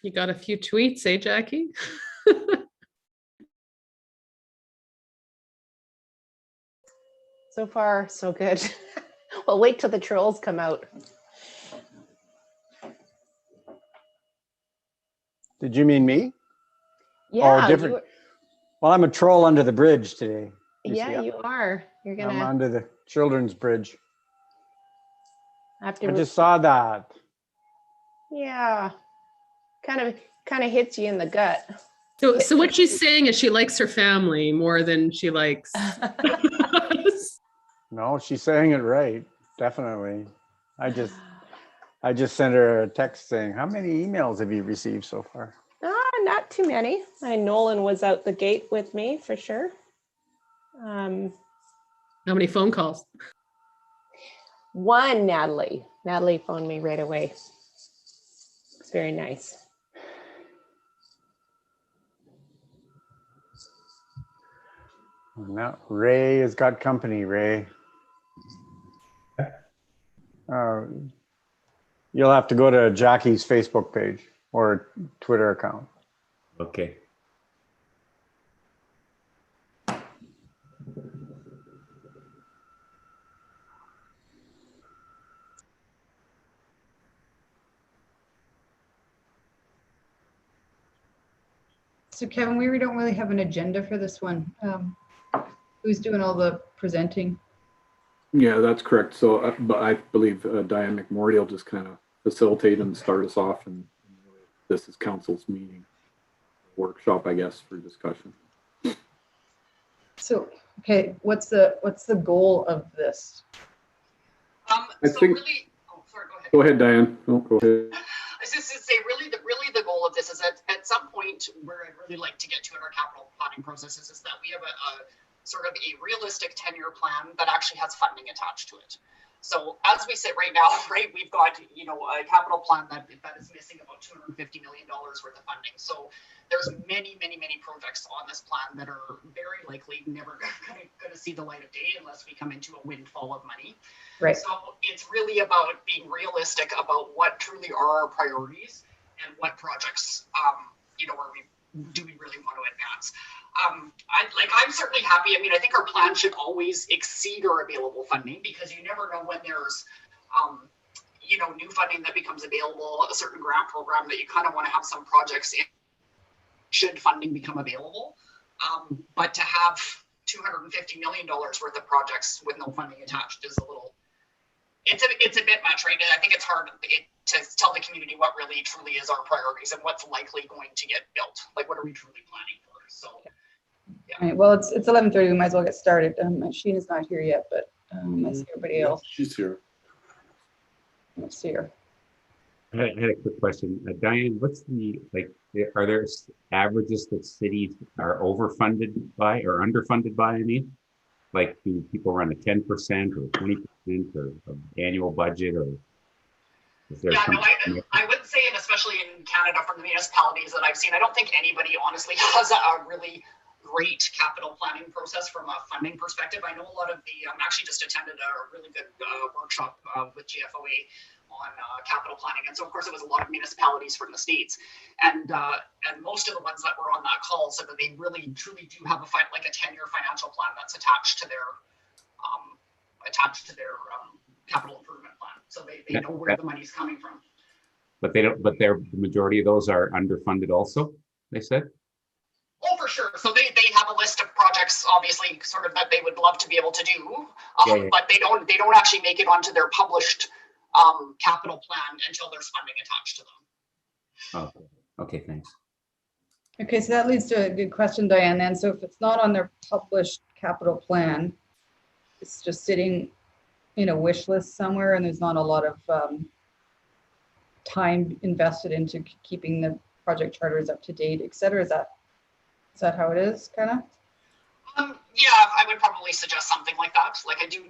You got a few tweets, eh, Jackie? So far, so good. Well, wait till the trolls come out. Did you mean me? Yeah, Oh, different. Well, I'm a troll under the bridge today. You are. You're gonna. I'm under the children's bridge. I just saw that. Yeah, kind of hits you in the gut. So what she's saying is she likes her family more than she likes. No, she's saying it right. Definitely. I just sent her a text saying, how many emails have you received so far? Not too many. Nolan was out the gate with me for sure. How many phone calls? One, Natalie. Natalie phoned me right away. It's very nice. Now Ray has got company, Ray. You'll have to go to Jackie's Facebook page or Twitter account. Okay. So Kevin, we don't really have an agenda for this one. Who's doing all the presenting? Yeah, that's correct. So, but I believe Diane McMorty will just kind of facilitate and start us off, and this is council's meeting, workshop, I guess, for discussion. So, okay, what's the goal of this? I think. Really, oh, sorry, go ahead. Go ahead, Diane. No, go ahead. I was just to say, really the goal of this is at some point where I'd really like to get to in our capital planning processes is that we have a sort of a realistic 10-year plan that actually has funding attached to it. So as we sit right now, right, we've got, a capital plan that is missing about $250 million worth of funding. So there's many projects on this plan that are very likely never going to see the light of day unless we come into a windfall of money. Right. So it's really about being realistic about what truly are our priorities and what projects, do we really want to advance. I'm certainly happy. I mean, I think our plan should always exceed our available funding because you never know when there's, new funding that becomes available, a certain grant program that you kind of want to have some projects in should funding become available. But to have $250 million worth of projects with no funding attached is it's a bit much, right? And I think it's hard to tell the community what really truly is our priorities and what's likely going to get built. Like, what are we truly planning for? So, yeah. All right, well, it's 11:30. We might as well get started. Sheena's not here yet, but I see everybody else. She's here. Let's see her. I had a quick question. Diane, what's are there averages that cities are overfunded by or underfunded by, I mean? Like, do people run a 10% or 20% or annual budget, or is there I would say, and especially in Canada from the municipalities that I've seen, I don't think anybody honestly has a really great capital planning process from a funding perspective. I know a lot of actually just attended a really good workshop with GFOA on capital planning. And so of course it was a lot of municipalities from the States. And most of the ones that were on that call said that they really truly do have a 10-year financial plan that's attached to their capital improvement plan. So they know where the money's coming from. But the majority of those are underfunded also, they said? Oh, for sure. So they have a list of projects, obviously, sort of that they would love to be able to do, but they don't actually make it onto their published capital plan until there's funding attached to them. Oh, okay, thanks. Okay, so that leads to a good question, Diane. Then, so if it's not on their published capital plan, it's just sitting in a wish list somewhere, and there's not a lot of time invested into keeping the project charters up to date, et cetera. Is that how it is, kind of? Yeah, I would probably suggest something like that. Like I do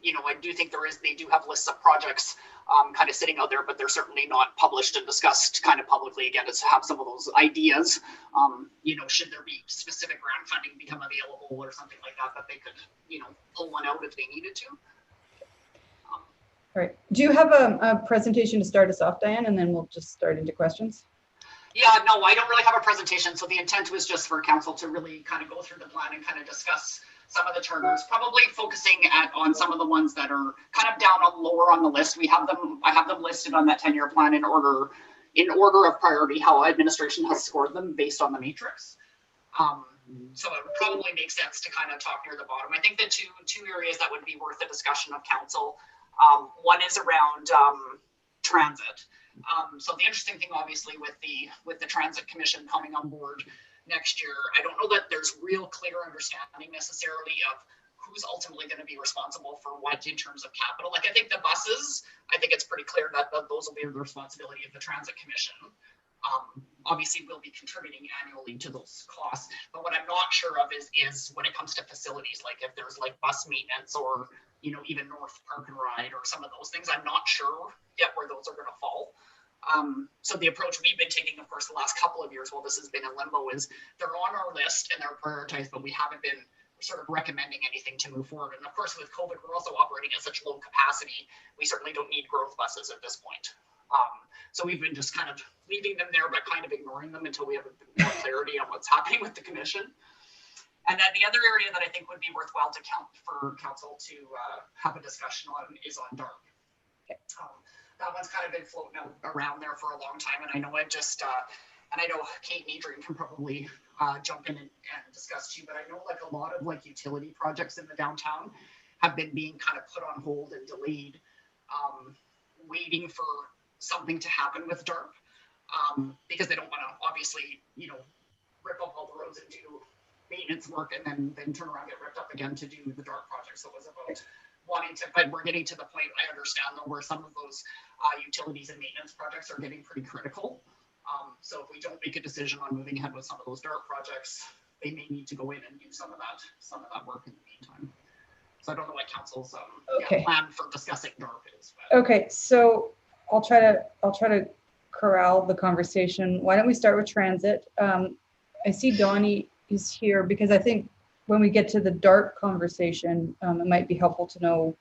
think they do have lists of projects kind of sitting out there, but they're certainly not published and discussed kind of publicly. Again, it's to have some of those ideas, should there be specific grant funding become available or something like that they could, pull one out if they needed to. All right. Do you have a presentation to start us off, Diane, and then we'll just start into questions? Yeah, no, I don't really have a presentation. So the intent was just for council to really kind of go through the plan and kind of discuss some of the charters, probably focusing on some of the ones that are kind of down on lower on the list. I have them listed on that 10-year plan in order of priority, how administration has scored them based on the matrix. So it would probably make sense to kind of talk near the bottom. I think the two areas that would be worth a discussion of council. One is around transit. So the interesting thing, obviously, with the Transit Commission coming on board next year, I don't know that there's real clear understanding necessarily of who's ultimately going to be responsible for what in terms of capital. Like I think the buses, I think it's pretty clear that those will be the responsibility of the Transit Commission. Obviously, we'll be contributing annually to those costs, but what I'm not sure of is when it comes to facilities, like if there's like bus maintenance or even North Park and Ride or some of those things, I'm not sure yet where those are going to fall. So the approach we've been taking, of course, the last couple of years while this has been in limbo is they're on our list and they're prioritized, but we haven't been sort of recommending anything to move forward. And of course, with COVID, we're also operating at such low capacity. We certainly don't need growth buses at this point. So we've been just kind of leaving them there, but kind of ignoring them until we have a bit more clarity on what's happening with the commission. And then the other area that I think would be worthwhile for council to have a discussion on is on DARP. Okay. That one's kind of been floating around there for a long time, and I know and I know Kate and Adrian can probably jump in and discuss too, but I know like a lot of like utility projects in the downtown have been being kind of put on hold and delayed, waiting for something to happen with DARP, because they don't want to obviously, rip up all the roads and do maintenance work and then turn around and get ripped up again to do the DARP project. So it was about but we're getting to the point, I understand though, where some of those utilities and maintenance projects are getting pretty critical. So if we don't make a decision on moving ahead with some of those DARP projects, they may need to go in and do some of that work in the meantime. So I don't know what council's plan for discussing DARP is. But. Okay, so I'll try to corral the conversation. Why don't we start with transit? I see Donnie is here because I think when we get to the DARP conversation, it might be helpful to know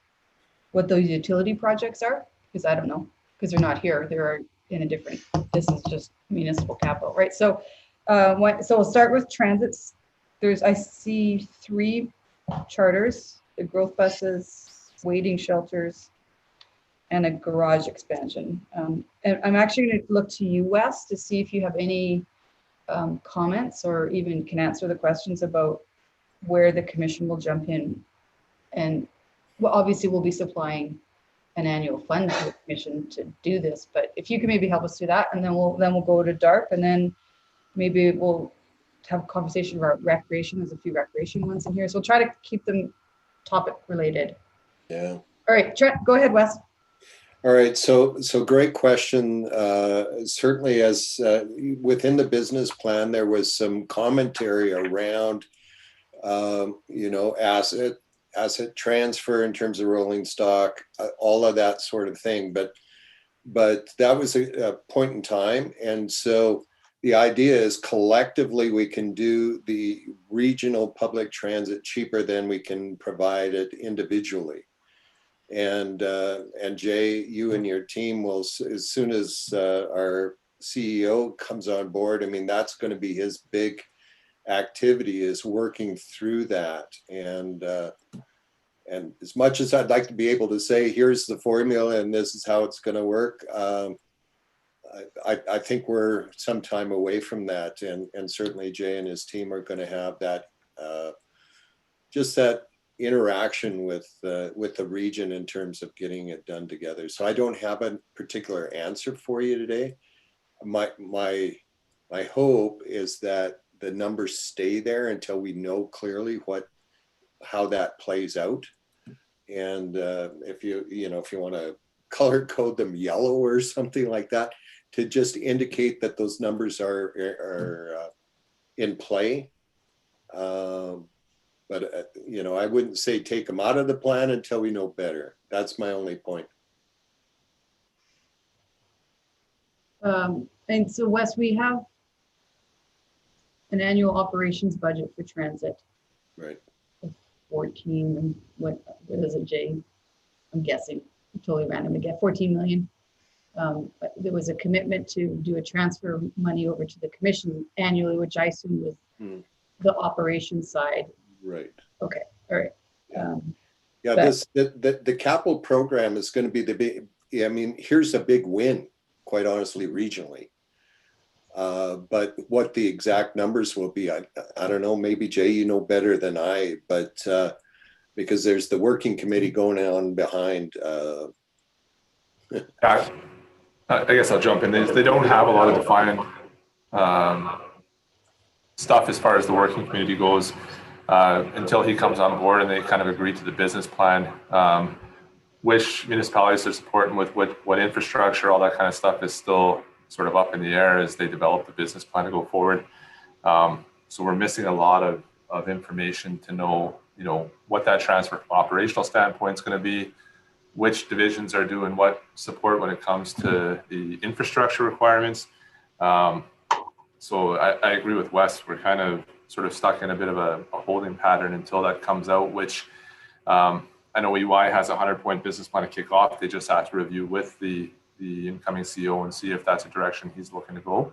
what those utility projects are, because I don't know, because they're not here. They're in a different, this is just municipal capital, right? So so we'll start with transits. I see 3 charters, the growth buses, waiting shelters, and a garage expansion. And I'm actually going to look to you, Wes, to see if you have any comments or even can answer the questions about where the commission will jump in. And well, obviously we'll be supplying an annual fund to the commission to do this, but if you can maybe help us do that, and then we'll go to DARP, and then maybe we'll have a conversation about recreation. There's a few recreation ones in here, so we'll try to keep them topic related. Yeah. All right, Trent, go ahead, Wes. All right, so great question. Certainly, as within the business plan, there was some commentary around, asset transfer in terms of rolling stock, all of that sort of thing. But that was a point in time, and so the idea is collectively we can do the regional public transit cheaper than we can provide it individually. And Jay, you and your team will, as soon as our CEO comes on board, I mean, that's going to be his big activity, is working through that. And as much as I'd like to be able to say, here's the formula and this is how it's going to work, I think we're some time away from that. And certainly Jay and his team are going to have that, just that interaction with the region in terms of getting it done together. So I don't have a particular answer for you today. My hope is that the numbers stay there until we know clearly how that plays out. And if you want to color code them yellow or something like that, to just indicate that those numbers are in play. But I wouldn't say take them out of the plan until we know better. That's my only point. And so, Wes, we have an annual operations budget for transit. Right. 14, and what is it, Jay? I'm guessing, totally random again, 14 million. there was a commitment to do a transfer of money over to the commission annually, which I assume was the operations side. Right. Okay, all right. Yeah, the capital program is going to be the big, I mean, here's a big win, quite honestly, regionally. But what the exact numbers will be, I don't know, maybe Jay, you know better than I, but because there's the working committee going on behind. I guess I'll jump in. They don't have a lot of defined stuff as far as the working community goes until he comes on board and they kind of agree to the business plan. Which municipalities they're supporting with what infrastructure, all that kind of stuff is still sort of up in the air as they develop the business plan to go forward. So we're missing a lot of information to know, what that transfer from operational standpoint is going to be, which divisions are doing what support when it comes to the infrastructure requirements. So I agree with Wes. We're kind of sort of stuck in a bit of a holding pattern until that comes out, which I know EY has a 100-point business plan to kick off. They just have to review with the incoming CEO and see if that's a direction he's looking to go,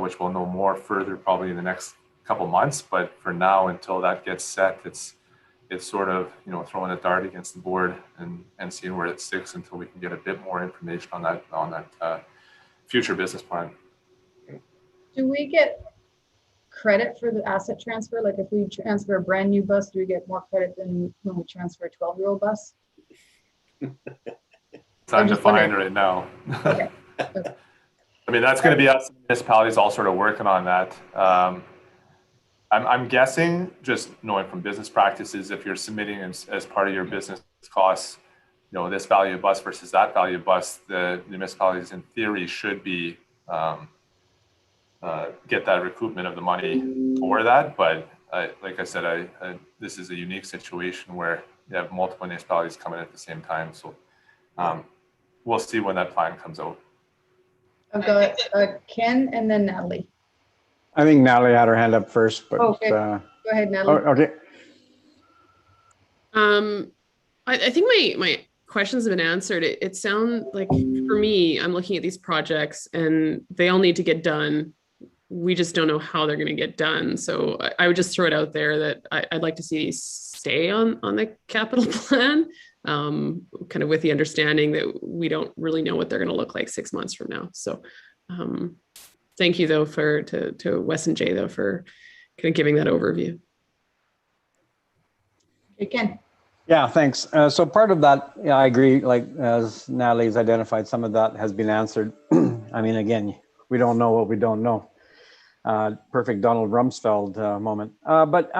which we'll know more further probably in the next couple months. But for now, until that gets set, it's sort of, throwing a dart against the board and seeing where it sticks until we can get a bit more information on that future business plan. Do we get credit for the asset transfer? Like if we transfer a brand new bus, do we get more credit than when we transfer a 12-year-old bus? It's undefined right now. Okay. I mean, that's going to be us municipalities all sort of working on that. I'm guessing, just knowing from business practices, if you're submitting as part of your business costs, this value of bus versus that value of bus, the municipalities in theory should be get that recoupment of the money for that. But like I said, this is a unique situation where you have multiple municipalities coming at the same time. So we'll see when that plan comes out. I've got Ken and then Natalie. I think Natalie had her hand up first, but okay. Go ahead, Natalie. Okay. I think my questions have been answered. It sounds like, for me, I'm looking at these projects and they all need to get done. We just don't know how they're going to get done. So I would just throw it out there that I'd like to see these stay on the capital plan, kind of with the understanding that we don't really know what they're going to look like 6 months from now. So thank you though to Wes and Jay though for kind of giving that overview. Ken. Yeah, thanks. So part of that, yeah, I agree. Like as Natalie's identified, some of that has been answered. I mean, again, we don't know what we don't know. Perfect Donald Rumsfeld moment. But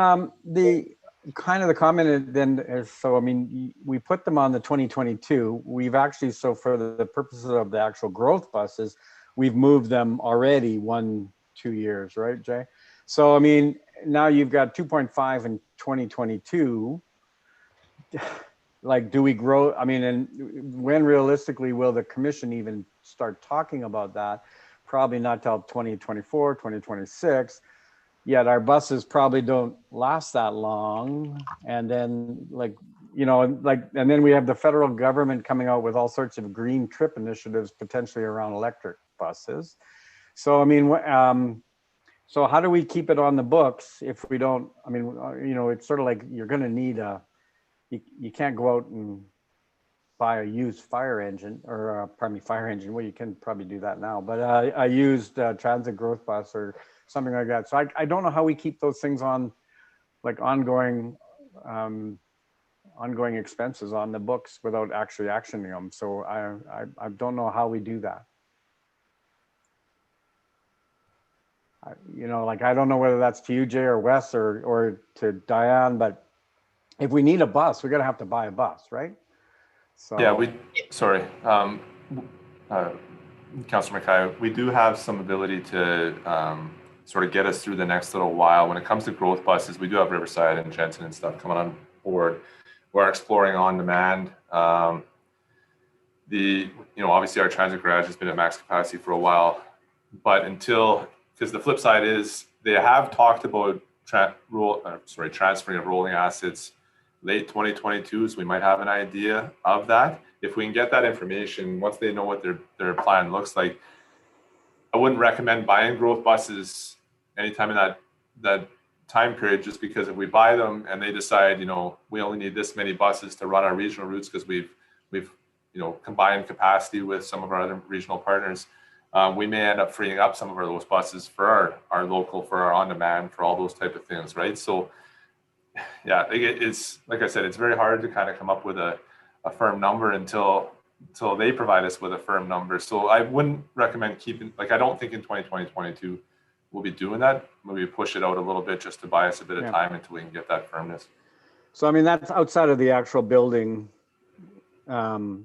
the kind of the comment then is, so, I mean, we put them on the 2022. We've actually, so for the purposes of the actual growth buses, we've moved them already 1-2 years, right, Jay? So, I mean, now you've got 2.5 in 2022. Like, do we grow? I mean, and when realistically will the commission even start talking about that? Probably not till 2024, 2026. Yet our buses probably don't last that long. And then and then we have the federal government coming out with all sorts of green trip initiatives, potentially around electric buses. So, I mean, so how do we keep it on the books if we don't? I mean, it's sort of like you're going to need you can't go out and buy a used fire engine or fire engine. Well, you can probably do that now, but a used transit growth bus or something like that. So I don't know how we keep those things on, like ongoing expenses on the books without actually actioning them. So I don't know how we do that. I don't know whether that's to you, Jay, or Wes, or to Diane, but if we need a bus, we're gonna have to buy a bus, right? So yeah, Councilor Mackay, we do have some ability to sort of get us through the next little while. When it comes to growth buses, we do have Riverside and Jensen and stuff coming on board. We're exploring on demand. Obviously our transit garage has been at max capacity for a while, but because the flip side is they have talked about transferring of rolling assets late 2022, so we might have an idea of that. if we can get that information, once they know what their plan looks like, I wouldn't recommend buying growth buses anytime in that time period, just because if we buy them and they decide, we only need this many buses to run our regional routes because we've combined capacity with some of our other regional partners, we may end up freeing up some of those buses for our local, for our on-demand, for all those type of things, right? So yeah, it's like I said, it's very hard to kind of come up with a firm number until they provide us with a firm number. So I wouldn't recommend keeping, I don't think in 2022 we'll be doing that. Maybe push it out a little bit just to buy us a bit of time until we can get that firmness. So, I mean, that's outside of the actual building. The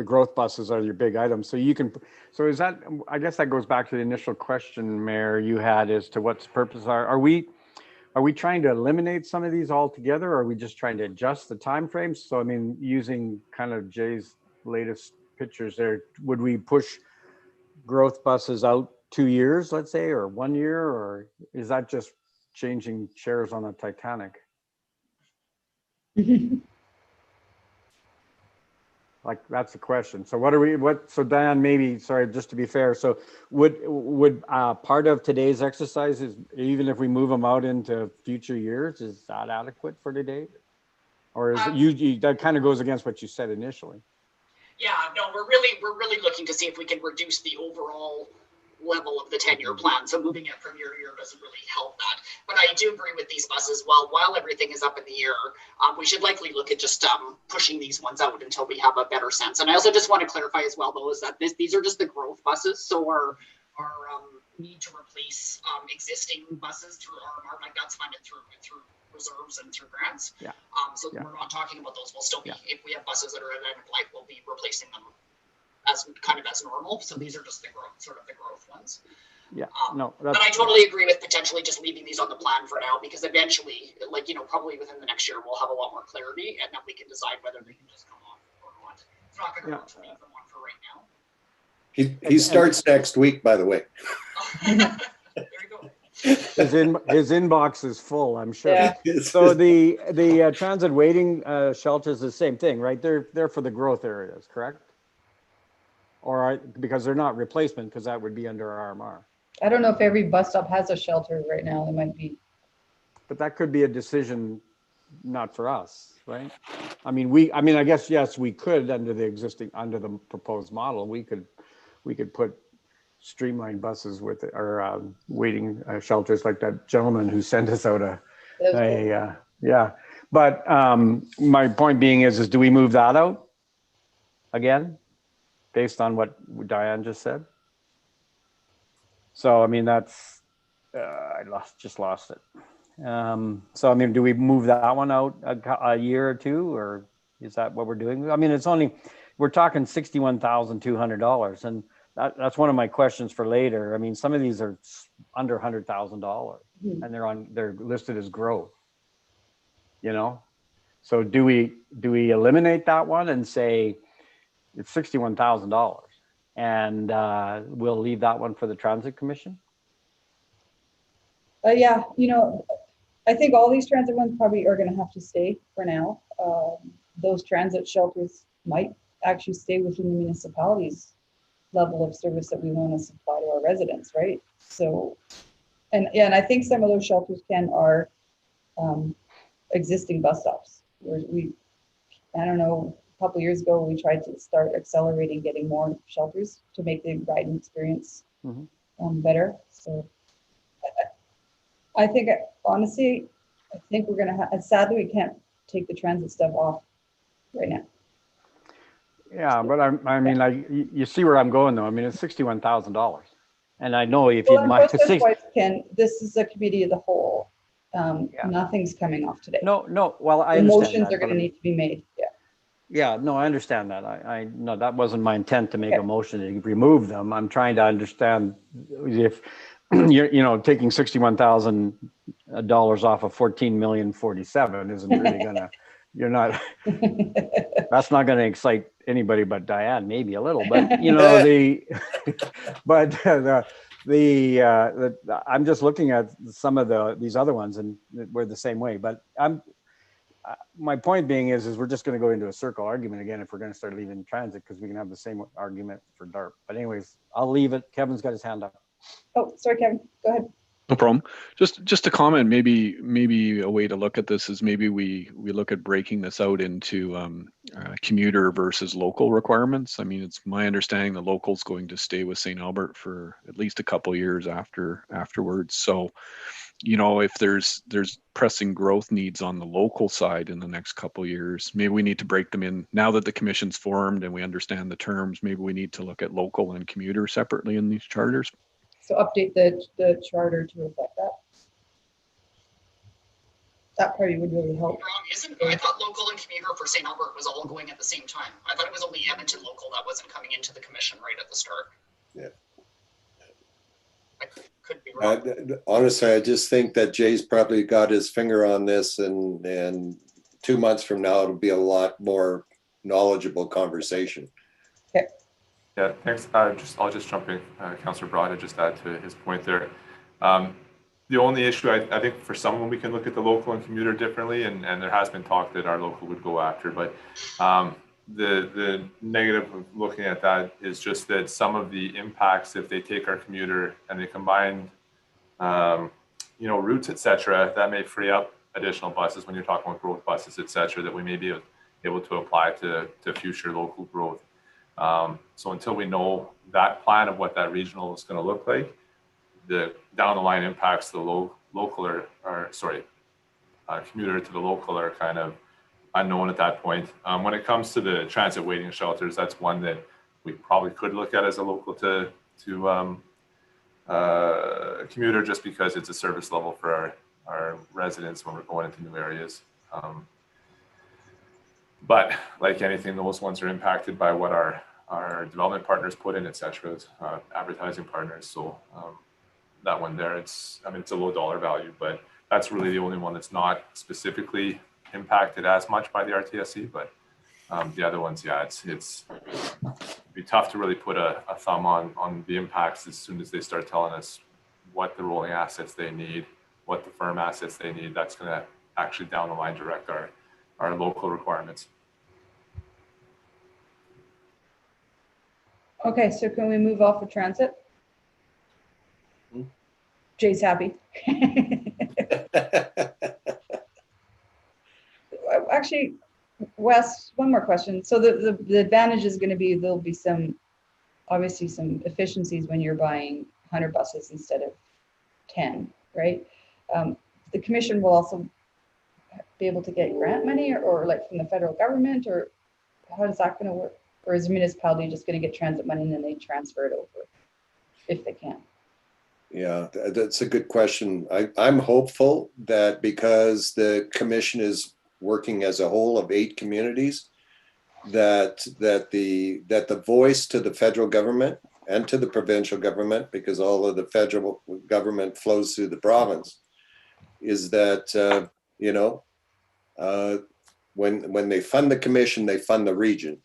growth buses are your big items. So is that, I guess that goes back to the initial question, Mayor, you had as to what's the purpose are. Are we trying to eliminate some of these altogether, or are we just trying to adjust the timeframes? So, I mean, using kind of Jay's latest pictures there, would we push growth buses out 2 years, let's say, or 1 year, or is that just changing chairs on a Titanic? Like, that's the question. So so Diane, maybe, sorry, just to be fair. So would part of today's exercise is, even if we move them out into future years, is that adequate for today? Or is it that kind of goes against what you said initially? Yeah, no, we're really looking to see if we can reduce the overall level of the 10-year plan. So moving it from year to year doesn't really help that. But I do agree with these buses. While everything is up in the air, we should likely look at just pushing these ones out until we have a better sense. And I also just want to clarify as well, though, is that these are just the growth buses. So our need to replace existing buses through RMR, that's funded through reserves and through grants. Yeah. We're not talking about those. We'll still be, if we have buses that are at end of life, we'll be replacing them as normal. So these are just the growth ones. Yeah. But I totally agree with potentially just leaving these on the plan for now, because eventually, probably within the next year, we'll have a lot more clarity, and then we can decide whether they can just come off or not. It's not going to hurt to leave them on for right now. He starts next week, by the way. There you go. His inbox is full, I'm sure. Yeah. So the transit waiting shelters, the same thing, right? They're for the growth areas, correct? Or because they're not replacement, because that would be under RMR. I don't know if every bus stop has a shelter right now. It might be. But that could be a decision not for us, right? I mean, I guess, yes, we could under the proposed model, we could put streamlined buses with or waiting shelters like that gentleman who sent us out yeah. But my point being is do we move that out again, based on what Diane just said? So, I mean, that's, I just lost it. So, I mean, do we move that one out a year or two, or is that what we're doing? I mean, we're talking $61,200, and that's one of my questions for later. I mean, some of these are under $100,000 and they're listed as growth, So do we eliminate that one and say it's $61,000 and we'll leave that one for the Transit Commission? Yeah, I think all these transit ones probably are going to have to stay for now. Those transit shelters might actually stay within the municipality's level of service that we want to supply to our residents, right? So, and I think some of those shelters are existing bus stops. I don't know, a couple of years ago, we tried to start accelerating getting more shelters to make the riding experience better. So I think, honestly, we're going to have, sadly, we can't take the transit stuff off right now. Yeah, but I mean, you see where I'm going, though. I mean, it's $61,000. And I know if you might. This is a committee of the whole. Nothing's coming off today. No. Well, I understand motions are going to need to be made. Yeah. Yeah, no, I understand that. I no, that wasn't my intent to make a motion to remove them. I'm trying to understand if you're, taking $61,000 off of 14,047,000 isn't really gonna. You're not. That's not going to excite anybody but Diane, maybe a little. But I'm just looking at some of these other ones, and we're the same way. But my point being is we're just going to go into a circle argument again if we're going to start leaving transit, because we can have the same argument for DARP. But anyways, I'll leave it. Kevin's got his hand up. Oh, sorry, Kevin, go ahead. No problem. Just a comment. Maybe a way to look at this is maybe we look at breaking this out into commuter versus local requirements. I mean, it's my understanding the local's going to stay with St. Albert for at least a couple years afterwards. So, you know, if there's pressing growth needs on the local side in the next couple years, maybe we need to break them in. Now that the commission's formed and we understand the terms, maybe we need to look at local and commuter separately in these charters. So update the charter to reflect that. That probably would really help. I thought local and commuter for St. Albert was all going at the same time. I thought it was only Edmonton local that wasn't coming into the commission right at the start. Yeah. I could be wrong. Honestly, I just think that Jay's probably got his finger on this, and 2 months from now, it'll be a lot more knowledgeable conversation. Okay. Yeah, thanks. I'll just jump in, Councillor Broad, and just add to his point there. The only issue, I think for someone, we can look at the local and commuter differently, and there has been talk that our local would go after, but the negative of looking at that is just that some of the impacts, if they take our commuter and they combine, you know, routes, et cetera, that may free up additional buses when you're talking about growth buses, et cetera, that we may be able to apply to future local growth. So until we know that plan of what that regional is going to look like, the down the line impacts to the local commuter to the local are kind of unknown at that point. When it comes to the transit waiting shelters, that's one that we probably could look at as a local to commuter, just because it's a service level for our residents when we're going into new areas. But like anything, those ones are impacted by what our development partners put in, et cetera, advertising partners. So that one there, it's a low dollar value, but that's really the only one that's not specifically impacted as much by the RTSC. But the other ones, yeah, it'd be tough to really put a thumb on the impacts as soon as they start telling us what the rolling assets they need, what the firm assets they need. That's going to actually down the line direct our local requirements. Okay, so can we move off of transit? Jay's happy. Actually, Wes, one more question. So the advantage is going to be there'll be obviously some efficiencies when you're buying 100 buses instead of 10, right? The commission will also be able to get grant money or like from the federal government, or how is that going to work? Or is the municipality just going to get transit money and then they transfer it over if they can? Yeah, that's a good question. I'm hopeful that because the commission is working as a whole of 8 communities, that the voice to the federal government and to the provincial government, because all of the federal government flows through the province, is that when they fund the commission, they fund the region,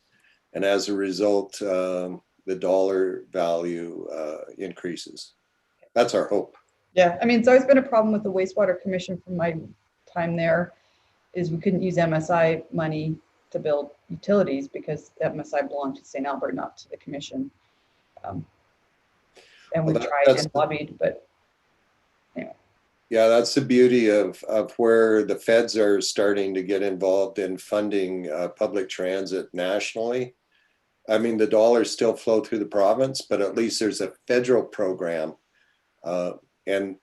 and as a result, the dollar value increases. That's our hope. Yeah, I mean, it's always been a problem with the wastewater commission from my time there, is we couldn't use MSI money to build utilities because MSI belonged to St. Albert, not to the commission. And we tried and lobbied, but anyway. Yeah, that's the beauty of where the feds are starting to get involved in funding public transit nationally. I mean, the dollars still flow through the province, but at least there's a federal program. And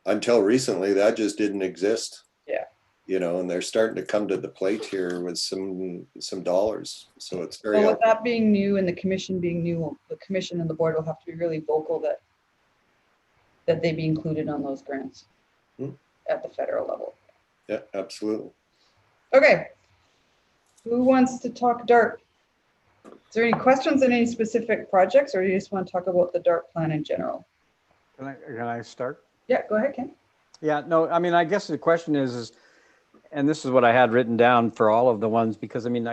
until recently, that just didn't exist. Yeah. You know, and they're starting to come to the plate here with some dollars. So it's very. So with that being new and the commission being new, the commission and the board will have to be really vocal that they be included on those grants at the federal level. Yeah, absolutely. Okay. Who wants to talk DART? Is there any questions on any specific projects, or do you just want to talk about the DART plan in general? Can I start? Yeah, go ahead, Ken. Yeah, no, I mean, I guess the question is, and this is what I had written down for all of the ones, because I mean,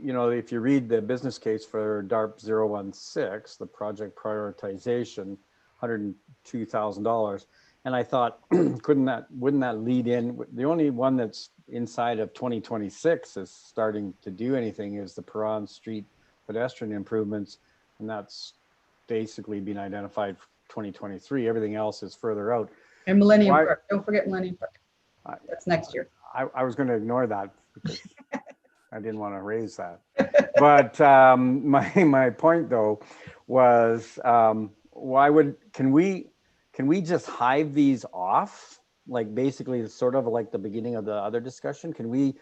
if you read the business case for DARP 016, the project prioritization, $102,000. And I thought, wouldn't that lead in? The only one that's inside of 2026 is starting to do anything is the Perron Street pedestrian improvements. And that's basically been identified for 2023. Everything else is further out. And Millennium Park. Don't forget Millennium Park. That's next year. I was going to ignore that because I didn't want to raise that. But my point though was can we just hive these off? Like basically it's sort of like the beginning of the other discussion. Can we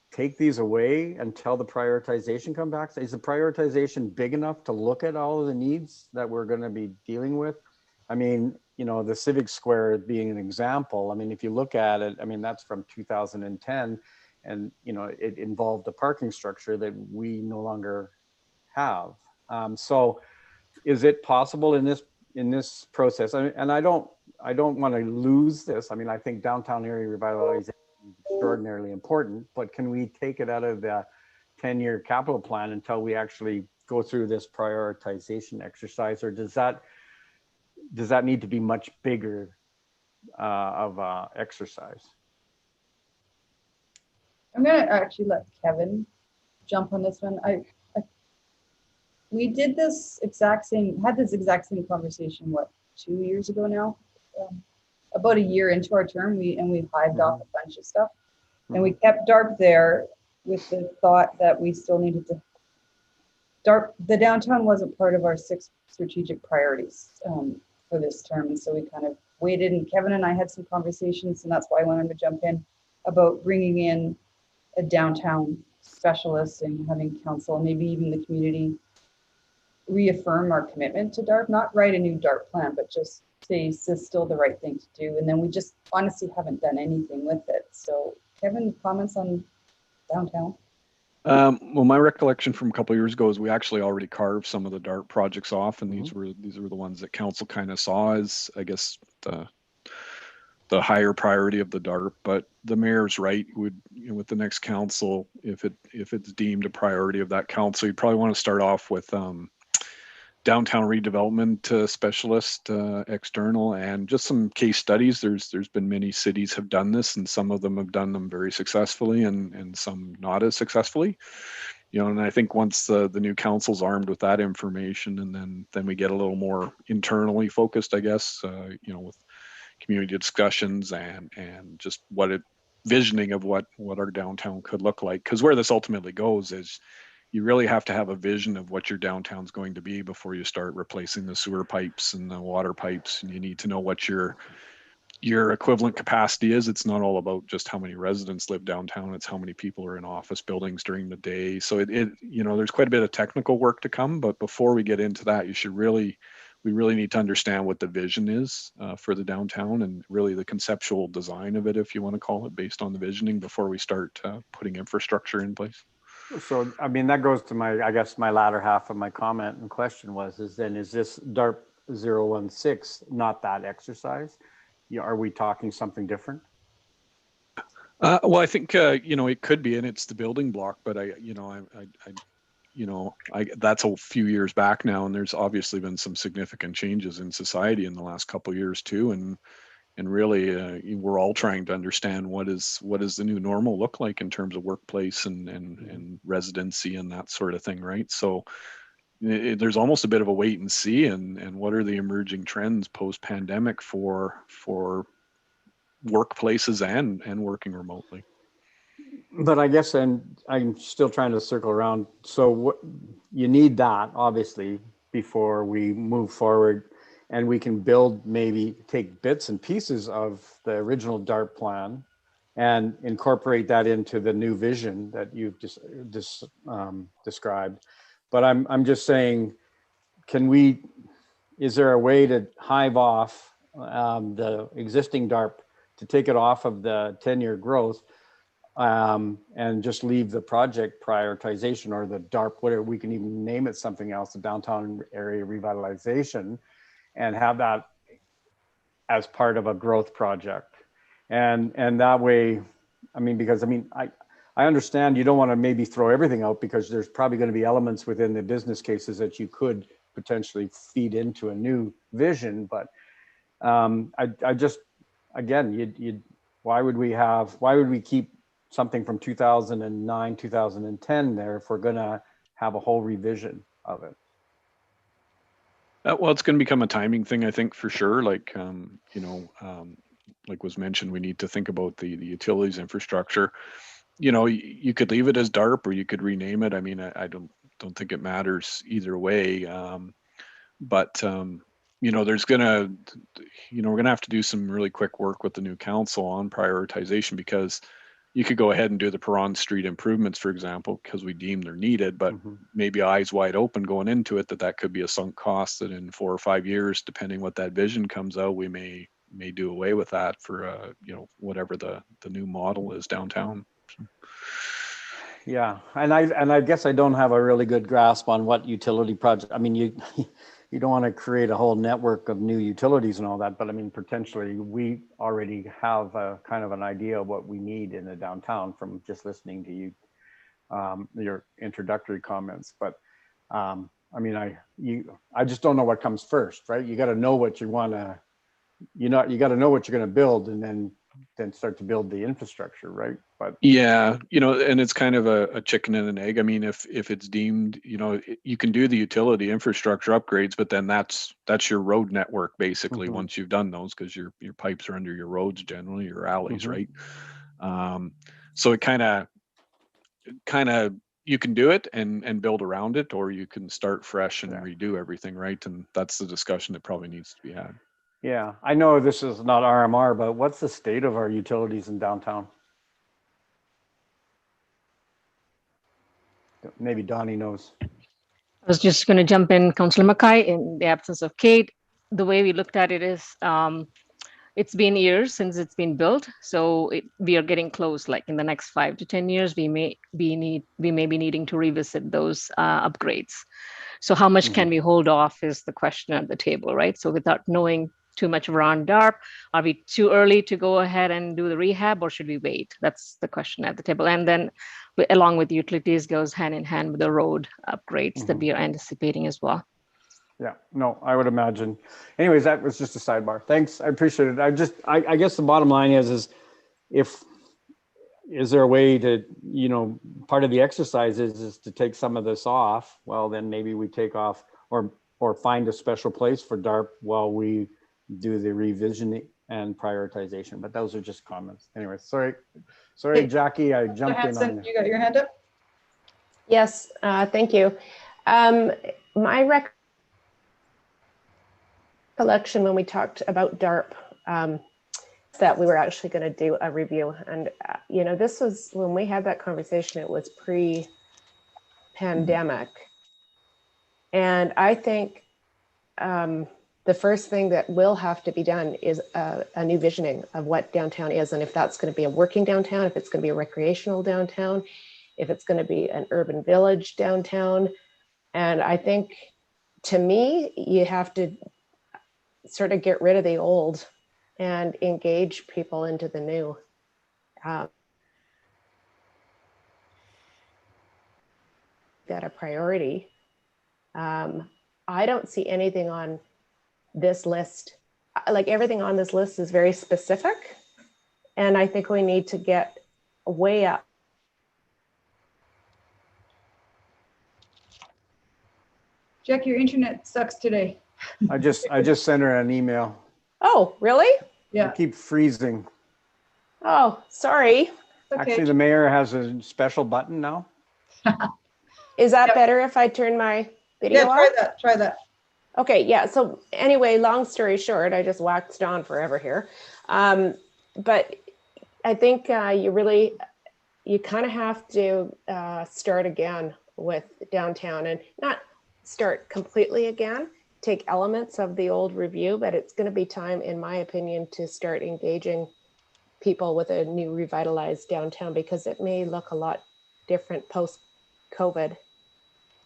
take these away until the prioritization come back? Is the prioritization big enough to look at all of the needs that we're going to be dealing with? I mean, you know, the Civic Square being an example. I mean, if you look at it, I mean, that's from 2010 and, you know, it involved a parking structure that we no longer have. So is it possible in this process? And I don't want to lose this. I mean, I think downtown area revitalization is extraordinarily important, but can we take it out of the 10-year capital plan until we actually go through this prioritization exercise, or does that need to be much bigger of a exercise? I'm going to actually let Kevin jump on this one. We did this exact same conversation, what, 2 years ago now? About a year into our term, we hived off a bunch of stuff. And we kept DARP there with the thought that we still needed to, the downtown wasn't part of our 6 strategic priorities for this term. And so we kind of waited, and Kevin and I had some conversations, and that's why I wanted to jump in about bringing in a downtown specialist and having council, maybe even the community, reaffirm our commitment to DARP, not write a new DARP plan, but just say this is still the right thing to do. And then we just honestly haven't done anything with it. So Kevin, comments on downtown? Well, my recollection from a couple of years ago is we actually already carved some of the DART projects off, and these were the ones that council kind of saw as, I guess, the higher priority of the DART. But the mayor's right, with the next council, if it's deemed a priority of that council, you probably want to start off with downtown redevelopment specialist, external, and just some case studies. There's been many cities have done this, and some of them have done them very successfully, and some not as successfully. And I think once the new council's armed with that information, and then we get a little more internally focused, I guess, with community discussions and just visioning of what our downtown could look like. Because where this ultimately goes is, you really have to have a vision of what your downtown's going to be before you start replacing the sewer pipes and the water pipes. And you need to know what your equivalent capacity is. It's not all about just how many residents live downtown. It's how many people are in office buildings during the day. So there's quite a bit of technical work to come. But before we get into that, we really need to understand what the vision is for the downtown, and really the conceptual design of it, if you want to call it, based on the visioning, before we start putting infrastructure in place. So, I mean, that goes to my latter half of my comment and question is this DARP 016 not that exercise? Are we talking something different? Well, I think, it could be, and it's the building block, but that's a few years back now, and there's obviously been some significant changes in society in the last couple of years too. And really, we're all trying to understand what does the new normal look like in terms of workplace and residency and that sort of thing, right? So there's almost a bit of a wait and see, and what are the emerging trends post-pandemic for workplaces and working remotely. But I guess, and I'm still trying to circle around. So what you need that obviously before we move forward. And we can maybe take bits and pieces of the original DART plan and incorporate that into the new vision that you've just described. But I'm just saying, is there a way to hive off the existing DART, to take it off of the 10-year growth and just leave the project prioritization, or the DARP, whatever, we can even name it something else, the downtown area revitalization, and have that as part of a growth project. And that way, I understand you don't want to maybe throw everything out, because there's probably going to be elements within the business cases that you could potentially feed into a new vision. But I just, again, why would we keep something from 2009, 2010 there if we're gonna have a whole revision of it. Well, it's going to become a timing thing, I think, for sure. Like, like was mentioned, we need to think about the utilities infrastructure. You could leave it as DARP or you could rename it. I mean, I don't think it matters either way. But there's gonna, we're gonna have to do some really quick work with the new council on prioritization, because you could go ahead and do the Perron Street improvements, for example, because we deem they're needed, but maybe eyes wide open going into it that could be a sunk cost that in 4 or 5 years, depending what that vision comes out, we may do away with that for whatever the new model is downtown. Yeah, and I guess I don't have a really good grasp on what utility project. I mean, you don't want to create a whole network of new utilities and all that, but I mean, potentially we already have a kind of an idea of what we need in the downtown from just listening to you, your introductory comments. But I mean, I just don't know what comes first, right? You got to know what you want to, you got to know what you're going to build, and then start to build the infrastructure, right? But yeah, and it's kind of a chicken and an egg. I mean, if it's deemed, you can do the utility infrastructure upgrades, but then that's your road network basically once you've done those, because your pipes are under your roads generally, your alleys, right? So it kind of you can do it and build around it, or you can start fresh and redo everything, right? And that's the discussion that probably needs to be had. Yeah, I know this is not RMR, but what's the state of our utilities in downtown? Maybe Donnie knows. I was just going to jump in, Councillor Mackay, in the absence of Kate. The way we looked at it is it's been years since it's been built, so we are getting close. Like in the next 5 to 10 years, we may be needing to revisit those upgrades. So how much can we hold off is the question at the table, right? So without knowing too much around DARP, are we too early to go ahead and do the rehab, or should we wait? That's the question at the table. And then along with utilities goes hand in hand with the road upgrades that we are anticipating as well. Yeah, no, I would imagine. Anyways, that was just a sidebar. Thanks, I appreciate it. I guess the bottom line is there a way to, part of the exercise is to take some of this off? Well, then maybe we take off or find a special place for DARP while we do the revisioning and prioritization. But those are just comments. Anyway, sorry, Hey, Jackie, I jumped in on you. You got your hand up? Yes, thank you. My recollection when we talked about DARP, that we were actually going to do a review. And, this was when we had that conversation, it was pre-pandemic. And I think the first thing that will have to be done is a new visioning of what downtown is. And if that's going to be a working downtown, if it's going to be a recreational downtown, if it's going to be an urban village downtown. And I think, to me, you have to sort of get rid of the old and engage people into the new. That a priority. I don't see anything on this list. Like, everything on this list is very specific. And I think we need to get way up. Jack, your internet sucks today. I just sent her an email. Oh, really? Yeah. I keep freezing. Oh, sorry. Okay. Actually, the mayor has a special button now. Is that better if I turn my video Yeah, off? try that. Okay, yeah. So anyway, long story short, I just waxed on forever here. But I think you kind of have to start again with downtown, and not start completely again, take elements of the old review, but it's going to be time, in my opinion, to start engaging people with a new revitalized downtown, because it may look a lot different post-COVID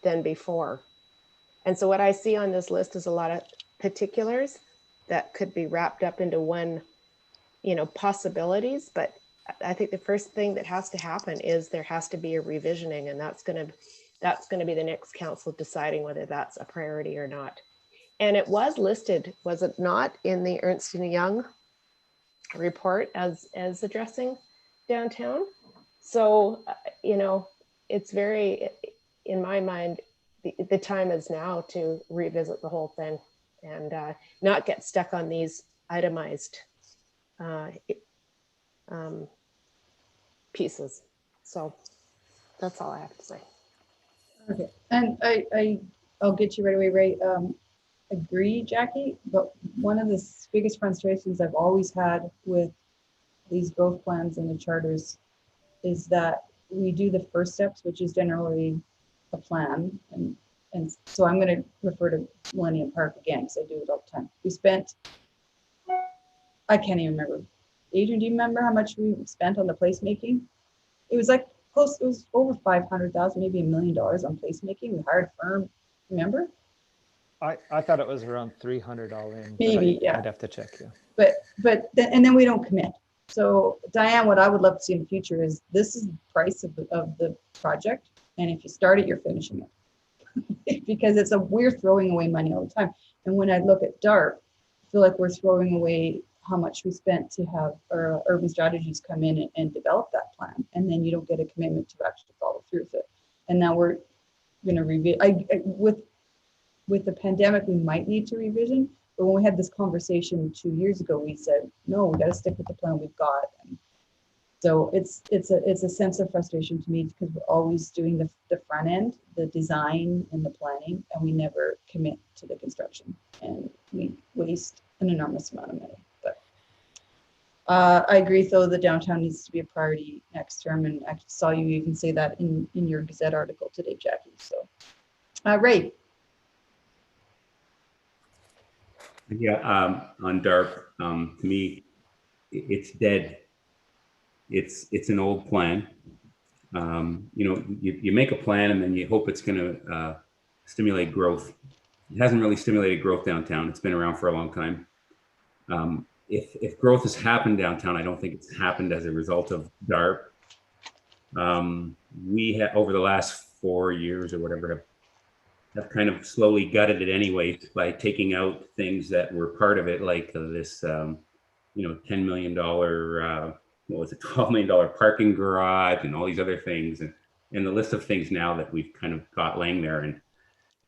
than before. And so what I see on this list is a lot of particulars that could be wrapped up into one, possibilities. But I think the first thing that has to happen is there has to be a revisioning, and that's going to be the next council deciding whether that's a priority or not. And it was listed, was it not, in the Ernst & Young report as addressing downtown? So, you know, it's very, in my mind, the time is now to revisit the whole thing and not get stuck on these itemized pieces. So that's all I have to say. Okay, and I'll get you right away, Ray. Agree, Jackie, but one of the biggest frustrations I've always had with these growth plans and the charters is that we do the first steps, which is generally a plan. And so I'm going to refer to Millennium Park again, because I do it all the time. We spent, I can't even remember. Adrian, do you remember how much we spent on the placemaking? It was like close, it was over 500,000, maybe $1 million on placemaking. We hired a firm, remember? I thought it was around 300 all in. Maybe, yeah. I'd have to check, yeah. But then we don't commit. So Diane, what I would love to see in the future is this is the price of the project. And if you start it, you're finishing it. Because we're throwing away money all the time. And when I look at DART, I feel like we're throwing away how much we spent to have our urban strategies come in and develop that plan. And then you don't get a commitment to actually follow through with it. And now we're going to review. With the pandemic, we might need to revision. But when we had this conversation 2 years ago, we said, no, we got to stick with the plan we've got. And so it's a sense of frustration to me because we're always doing the front end, the design and the planning, and we never commit to the construction. And we waste an enormous amount of money. But I agree, though, the downtown needs to be a priority next term. And I saw you even say that in your Gazette article today, Jackie. So, Ray. Yeah, on DARP, to me, it's dead. It's an old plan. You know, you make a plan and then you hope it's going to stimulate growth. It hasn't really stimulated growth downtown. It's been around for a long time. If growth has happened downtown, I don't think it's happened as a result of DARP. We have, over the last 4 years or whatever, have kind of slowly gutted it anyway by taking out things that were part of it, like this, $10 million, what was it, $12 million parking garage and all these other things. And the list of things now that we've kind of got laying there. And,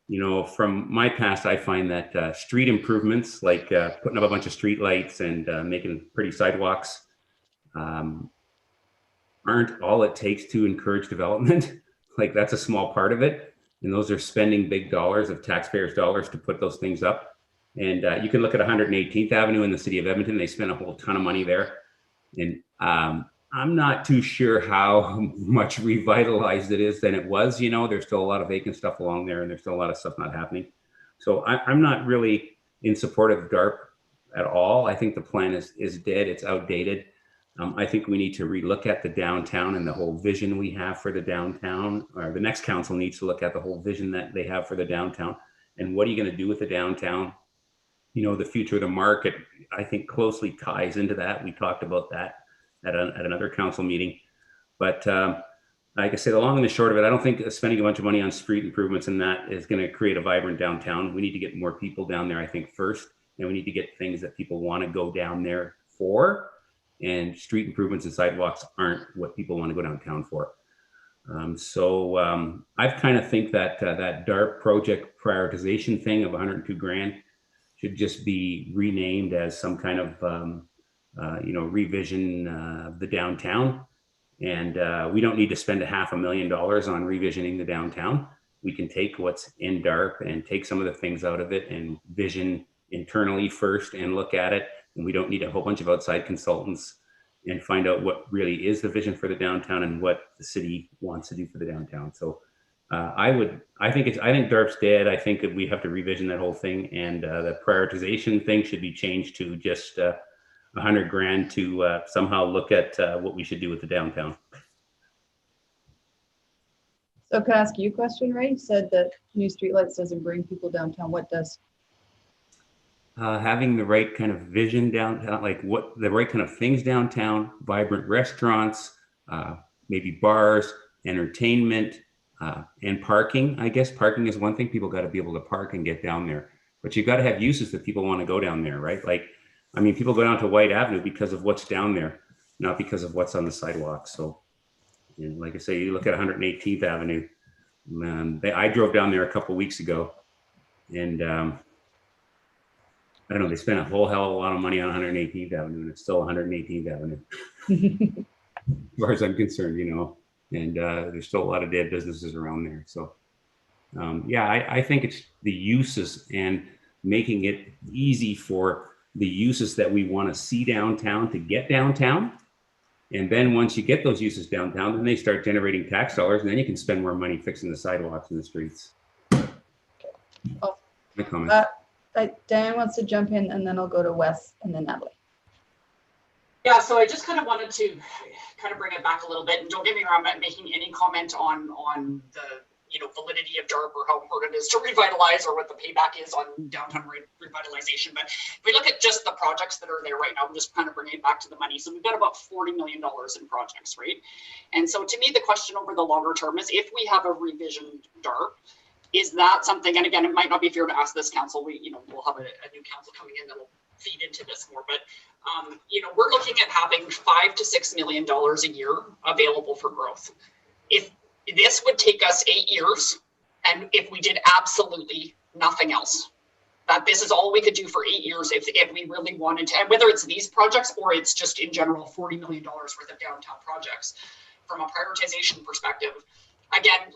you know, from my past, I find that street improvements, like putting up a bunch of street lights and making pretty sidewalks, aren't all it takes to encourage development. Like that's a small part of it. And those are spending big dollars of taxpayers' dollars to put those things up. And you can look at 118th Avenue in the city of Edmonton. They spent a whole ton of money there. And I'm not too sure how much revitalized it is than it was. You know, there's still a lot of vacant stuff along there and there's still a lot of stuff not happening. So I'm not really in support of DARP at all. I think the plan is dead. It's outdated. I think we need to relook at the downtown and the whole vision we have for the downtown, or the next council needs to look at the whole vision that they have for the downtown. And what are you going to do with the downtown? You know, the future of the market, I think closely ties into that. We talked about that at another council meeting. But like I said, the long and the short of it, I don't think spending a bunch of money on street improvements and that is going to create a vibrant downtown. We need to get more people down there, I think, first. And we need to get things that people want to go down there for. And street improvements and sidewalks aren't what people want to go downtown for. I kind of think that that DARP project prioritization thing of 102 grand should just be renamed as some kind of, revision of the downtown. And we don't need to spend $500,000 on revisioning the downtown. We can take what's in DARP and take some of the things out of it and vision internally first and look at it. And we don't need a whole bunch of outside consultants and find out what really is the vision for the downtown and what the city wants to do for the downtown. So I think DARP's dead. I think that we have to revision that whole thing, and the prioritization thing should be changed to just 100 grand to somehow look at what we should do with the downtown. So can I ask you a question, Ray? You said that new streetlights doesn't bring people downtown. What does? Having the right kind of vision downtown, like what the right kind of things downtown, vibrant restaurants, maybe bars, entertainment, and parking. I guess parking is one thing. People got to be able to park and get down there, but you've got to have uses that people want to go down there, right? Like, I mean, people go down to White Avenue because of what's down there, not because of what's on the sidewalk. So And like I say, you look at 118th Avenue. I drove down there a couple of weeks ago, and I don't know, they spent a whole hell of a lot of money on 118th Avenue, and it's still 118th Avenue. As far as I'm concerned, you know, and there's still a lot of dead businesses around there. So yeah, I think it's the uses and making it easy for the uses that we want to see downtown to get downtown. And then once you get those uses downtown, then they start generating tax dollars, and then you can spend more money fixing the sidewalks in the streets. Oh, My comment. Diane wants to jump in, and then I'll go to Wes and then Natalie. Yeah, so I just kind of wanted to kind of bring it back a little bit, and don't get me wrong, I'm not making any comment on the validity of DARP or how important it is to revitalize or what the payback is on downtown revitalization. But if we look at just the projects that are there right now, I'm just kind of bringing it back to the money. So we've got about $40 million in projects, right? And so to me, the question over the longer term is, if we have a revisioned DARP, is that something, and again, it might not be fair to ask this council, we'll have a new council coming in that'll feed into this more, but we're looking at having $5 to $6 million a year available for growth. If this would take us 8 years, and if we did absolutely nothing else, that this is all we could do for 8 years if we really wanted to, and whether it's these projects or it's just in general $40 million worth of downtown projects. From a prioritization perspective, again,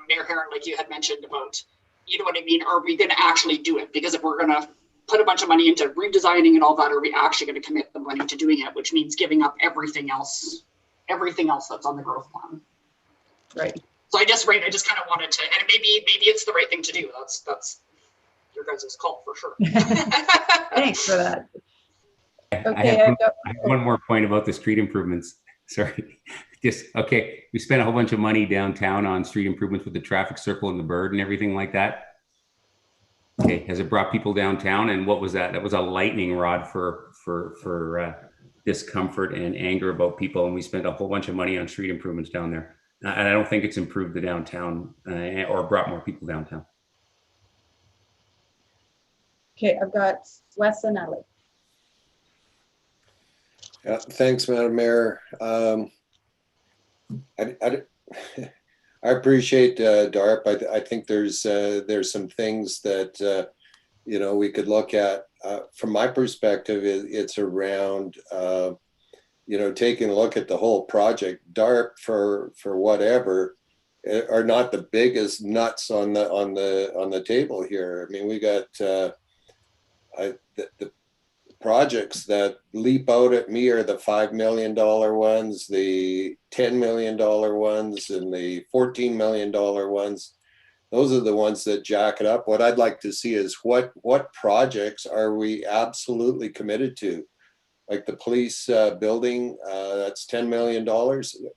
Mayor Heron, like you had mentioned about, you know what I mean, are we going to actually do it? Because if we're going to put a bunch of money into redesigning and all that, are we actually going to commit the money to doing it, which means giving up everything else that's on the growth plan. Right. So I just kind of wanted to, and maybe it's the right thing to do. That's your guys' call for sure. Thanks for that. Okay, I have one more point about the street improvements. Sorry. Okay, we spent a whole bunch of money downtown on street improvements with the traffic circle and the bird and everything like that. Okay, has it brought people downtown? And what was that? That was a lightning rod for discomfort and anger about people. And we spent a whole bunch of money on street improvements down there. And I don't think it's improved the downtown or brought more people downtown. Okay, I've got Wes and Natalie. Yeah, thanks, Madam Mayor. I appreciate DARP. I think there's some things that we could look at. From my perspective, it's around taking a look at the whole project. DARP for whatever are not the biggest nuts on the table here. I mean, we got the projects that leap out at me are the $5 million ones, the $10 million ones, and the $14 million ones. Those are the ones that jack it up. What I'd like to see is what projects are we absolutely committed to? Like the police building, that's $10 million.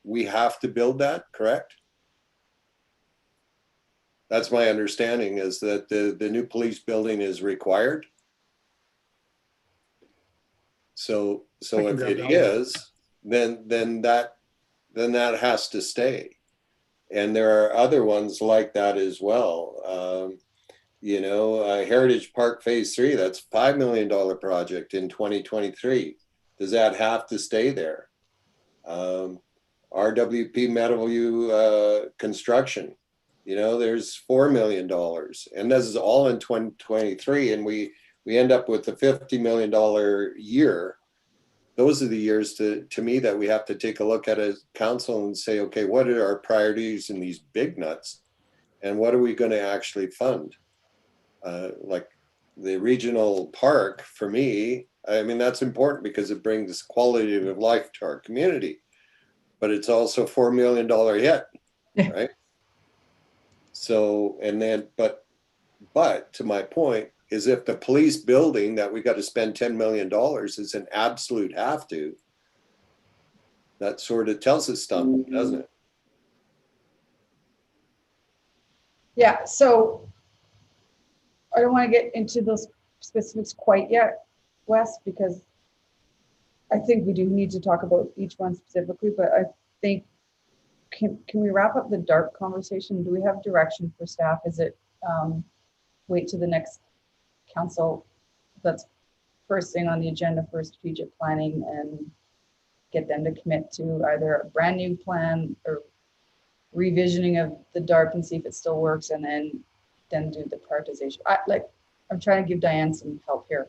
We have to build that, correct? That's my understanding, is that the new police building is required. So if it is, then that has to stay. And there are other ones like that as well. Heritage Park Phase 3, that's $5 million project in 2023. Does that have to stay there? RWP Meadowview construction, there's $4 million. And this is all in 2023. And we end up with a $50 million year. Those are the years to me that we have to take a look at as council and say, okay, what are our priorities in these big nuts? And what are we going to actually fund? Like the regional park, for me, I mean, that's important because it brings quality of life to our community, but it's also $4 million hit, right? So, and then, but to my point is, if the police building that we got to spend $10 million is an absolute have to, that sort of tells us something, doesn't it? Yeah, so I don't want to get into those specifics quite yet, Wes, because I think we do need to talk about each one specifically, but I think, can we wrap up the DARP conversation? Do we have direction for staff? Is it wait to the next council? That's first thing on the agenda for strategic planning, and get them to commit to either a brand new plan or revisioning of the DARP and see if it still works, and then do the prioritization. I'm trying to give Diane some help here.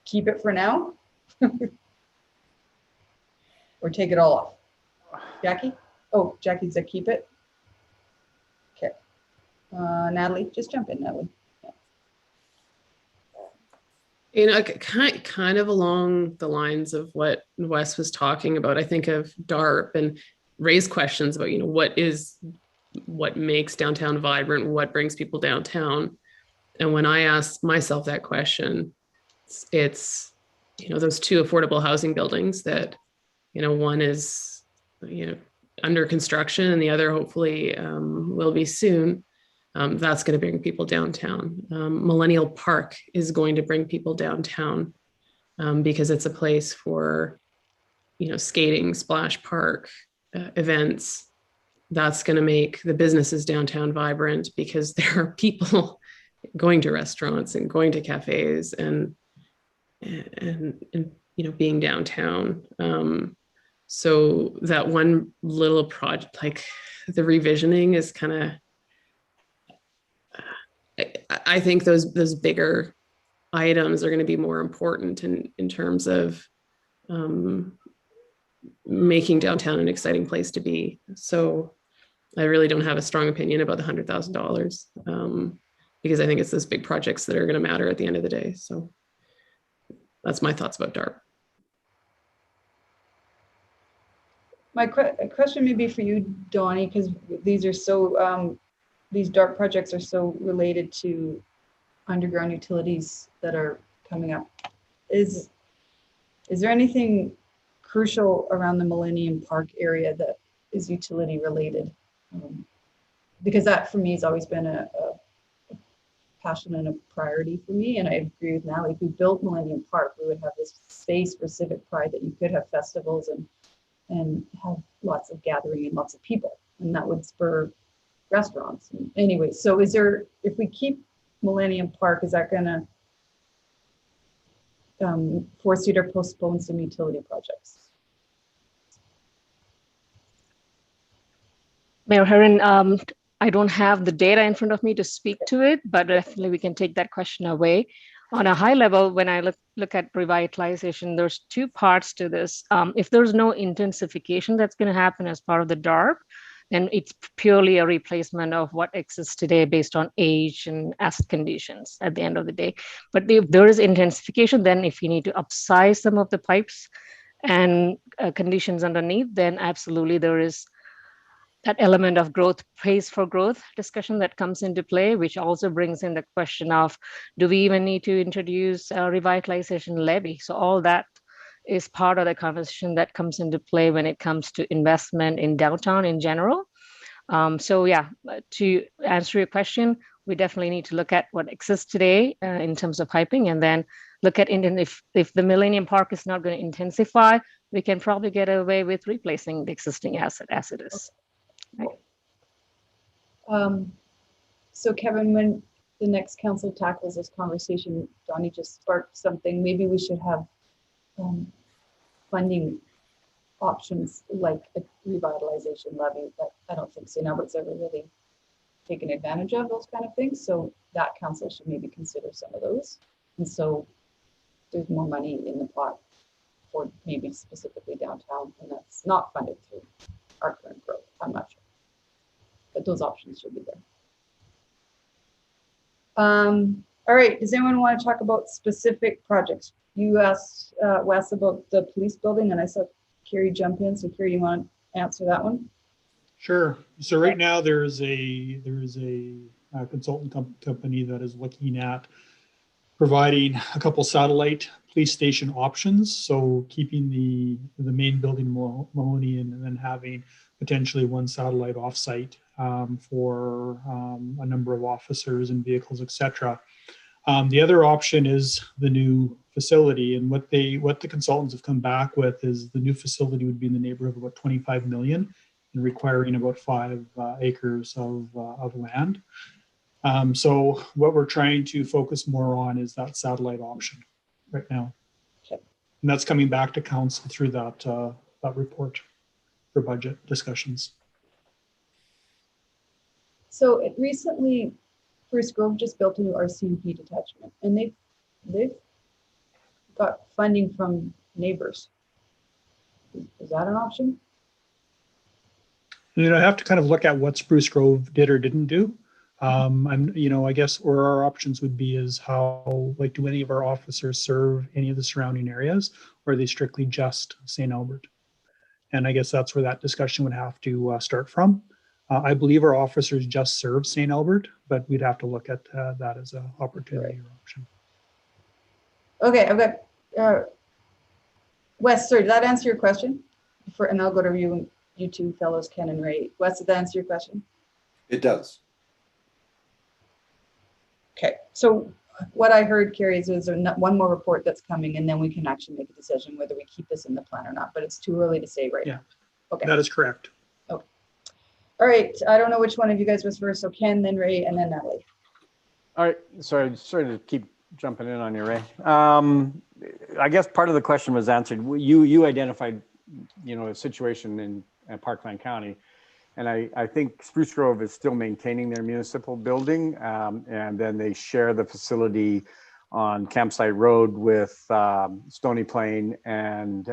Keep it for now, or take it all off. Jackie? Oh, Jackie said keep it. Okay. Natalie, just jump in, Natalie. You know, kind of along the lines of what Wes was talking about, I think of DARP and raise questions about, you know, what makes downtown vibrant, what brings people downtown. And when I ask myself that question, it's, you know, those two affordable housing buildings that, you know, one is, you know, under construction and the other hopefully will be soon. That's going to bring people downtown. Millennial Park is going to bring people downtown because it's a place for, you know, skating, splash park, events. That's going to make the businesses downtown vibrant because there are people going to restaurants and going to cafes and you know, being downtown. So that one little project, like the revisioning, is kind of, I think those bigger items are going to be more important in terms of making downtown an exciting place to be. So I really don't have a strong opinion about the $100,000 because I think it's those big projects that are going to matter at the end of the day. So that's my thoughts about DARP. My question may be for you, Donnie, because these are so, these DARP projects are so related to underground utilities that are coming up. Is there anything crucial around the Millennium Park area that is utility related? Because that for me has always been a passion and a priority for me. And I agree with Natalie, if we built Millennium Park, we would have this space for civic pride that you could have festivals and have lots of gathering and lots of people, and that would spur restaurants. Anyway, so if we keep Millennium Park, is that gonna force you to postpone some utility projects? Mayor Herron, I don't have the data in front of me to speak to it, but definitely we can take that question away. On a high level, when I look at revitalization, there's two parts to this. If there's no intensification that's going to happen as part of the DARP, then it's purely a replacement of what exists today based on age and asset conditions at the end of the day. But if there is intensification, then if you need to upsize some of the pipes and conditions underneath, then absolutely there is that element of growth pays for growth discussion that comes into play, which also brings in the question of, do we even need to introduce a revitalization levy? So all that is part of the conversation that comes into play when it comes to investment in downtown in general. So yeah, to answer your question, we definitely need to look at what exists today in terms of piping, and then look at if the Millennium Park is not going to intensify, we can probably get away with replacing the existing asset as it is. Right. So Kevin, when the next council tackles this conversation, Donnie just sparked something. Maybe we should have funding options like a revitalization levy, but I don't think St. Albert's ever really taken advantage of those kind of things. So that council should maybe consider some of those. And so there's more money in the pot for maybe specifically downtown, and that's not funded through our current growth. I'm not sure, but those options should be there. All right, does anyone want to talk about specific projects? You asked Wes about the police building, and I saw Kerry jump in. So Kerry, you want to answer that one? Sure. So right now there is a consultant company that is looking at providing a couple satellite police station options. So keeping the main building Mahoney and then having potentially one satellite offsite for a number of officers and vehicles, etc. The other option is the new facility, and what the consultants have come back with is the new facility would be in the neighborhood of about 25 million and requiring about 5 acres of land. So what we're trying to focus more on is that satellite option right now. Okay. And that's coming back to council through that, that report for budget discussions. So it recently, Bruce Grove just built a new RCMP detachment, and they've got funding from neighbors. Is that an option? I have to kind of look at what Spruce Grove did or didn't do. I guess, or our options would be is how, like, do any of our officers serve any of the surrounding areas, or are they strictly just St. Albert? And I guess that's where that discussion would have to start from. I believe our officers just serve St. Albert, but we'd have to look at that as an opportunity or option. Okay, I've got Wes, sir, did that answer your question? And I'll go to you two fellows, Ken and Ray. Wes, did that answer your question? It does. Okay, so what I heard, Carrie, is there's one more report that's coming, and then we can actually make a decision whether we keep this in the plan or not, but it's too early to say right now. Okay. That is correct. Okay. All right, I don't know which one of you guys was first, so Ken, then Ray, and then Natalie. All right, sorry to keep jumping in on you, Ray. I guess part of the question was answered. You identified, a situation in Parkland County, and I think Spruce Grove is still maintaining their municipal building, and then they share the facility on Campsite Road with Stony Plain and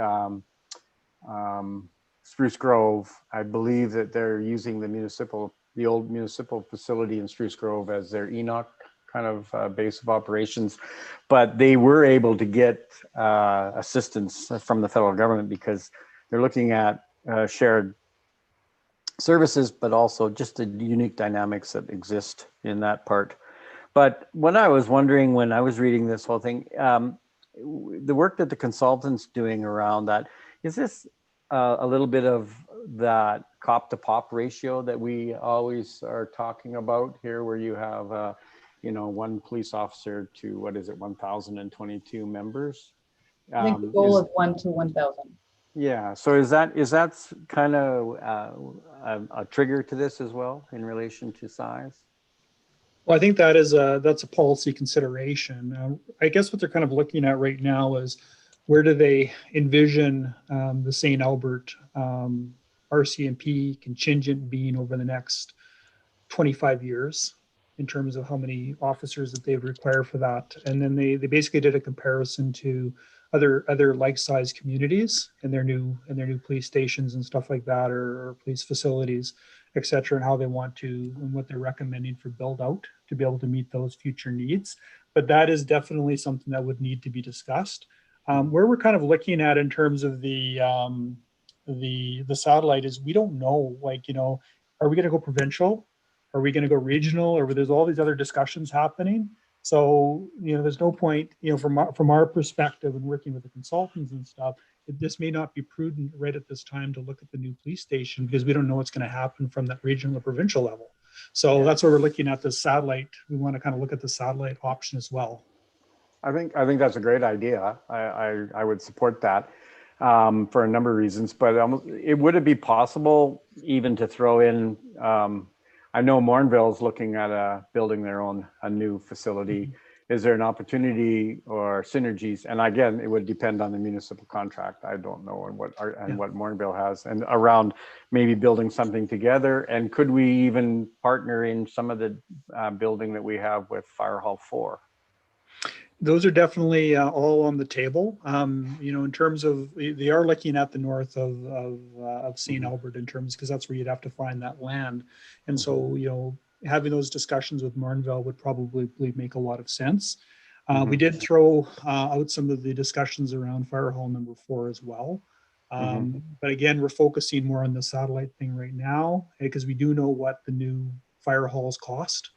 Spruce Grove. I believe that they're using the old municipal facility in Spruce Grove as their Enoch kind of base of operations, but they were able to get assistance from the federal government because they're looking at shared services, but also just the unique dynamics that exist in that part. But what I was wondering when I was reading this whole thing, the work that the consultant's doing around that, is this a little bit of that cop to pop ratio that we always are talking about here, where you have, one police officer to, 1,022 members? I think the goal is 1 to 1,000. Yeah, so is that kind of a trigger to this as well in relation to size? Well, I think that's a policy consideration. I guess what they're kind of looking at right now is where do they envision the St. Albert RCMP contingent being over the next 25 years in terms of how many officers that they would require for that. And then they basically did a comparison to other like-sized communities and their new police stations and stuff like that, or police facilities, et cetera, and how they want to, and what they're recommending for build out to be able to meet those future needs. But that is definitely something that would need to be discussed. Where we're kind of looking at in terms of the satellite is we don't know, are we going to go provincial? Are we going to go regional? Or there's all these other discussions happening. So, there's no point, from our perspective and working with the consultants and stuff, this may not be prudent right at this time to look at the new police station because we don't know what's going to happen from that regional or provincial level. So that's why we're looking at the satellite. We want to kind of look at the satellite option as well. I think that's a great idea. I would support that for a number of reasons, but would it be possible even to throw in, I know Morinville is looking at building a new facility. Is there an opportunity or synergies? And again, it would depend on the municipal contract. I don't know what Morinville has, and around maybe building something together. And could we even partner in some of the building that we have with Fire Hall 4? Those are definitely all on the table. In terms of, they are looking at the north of St. Albert in terms, because that's where you'd have to find that land. And so, having those discussions with Morinville would probably make a lot of sense. We did throw out some of the discussions around Fire Hall number 4 as well. But again, we're focusing more on the satellite thing right now because we do know what the new fire halls cost.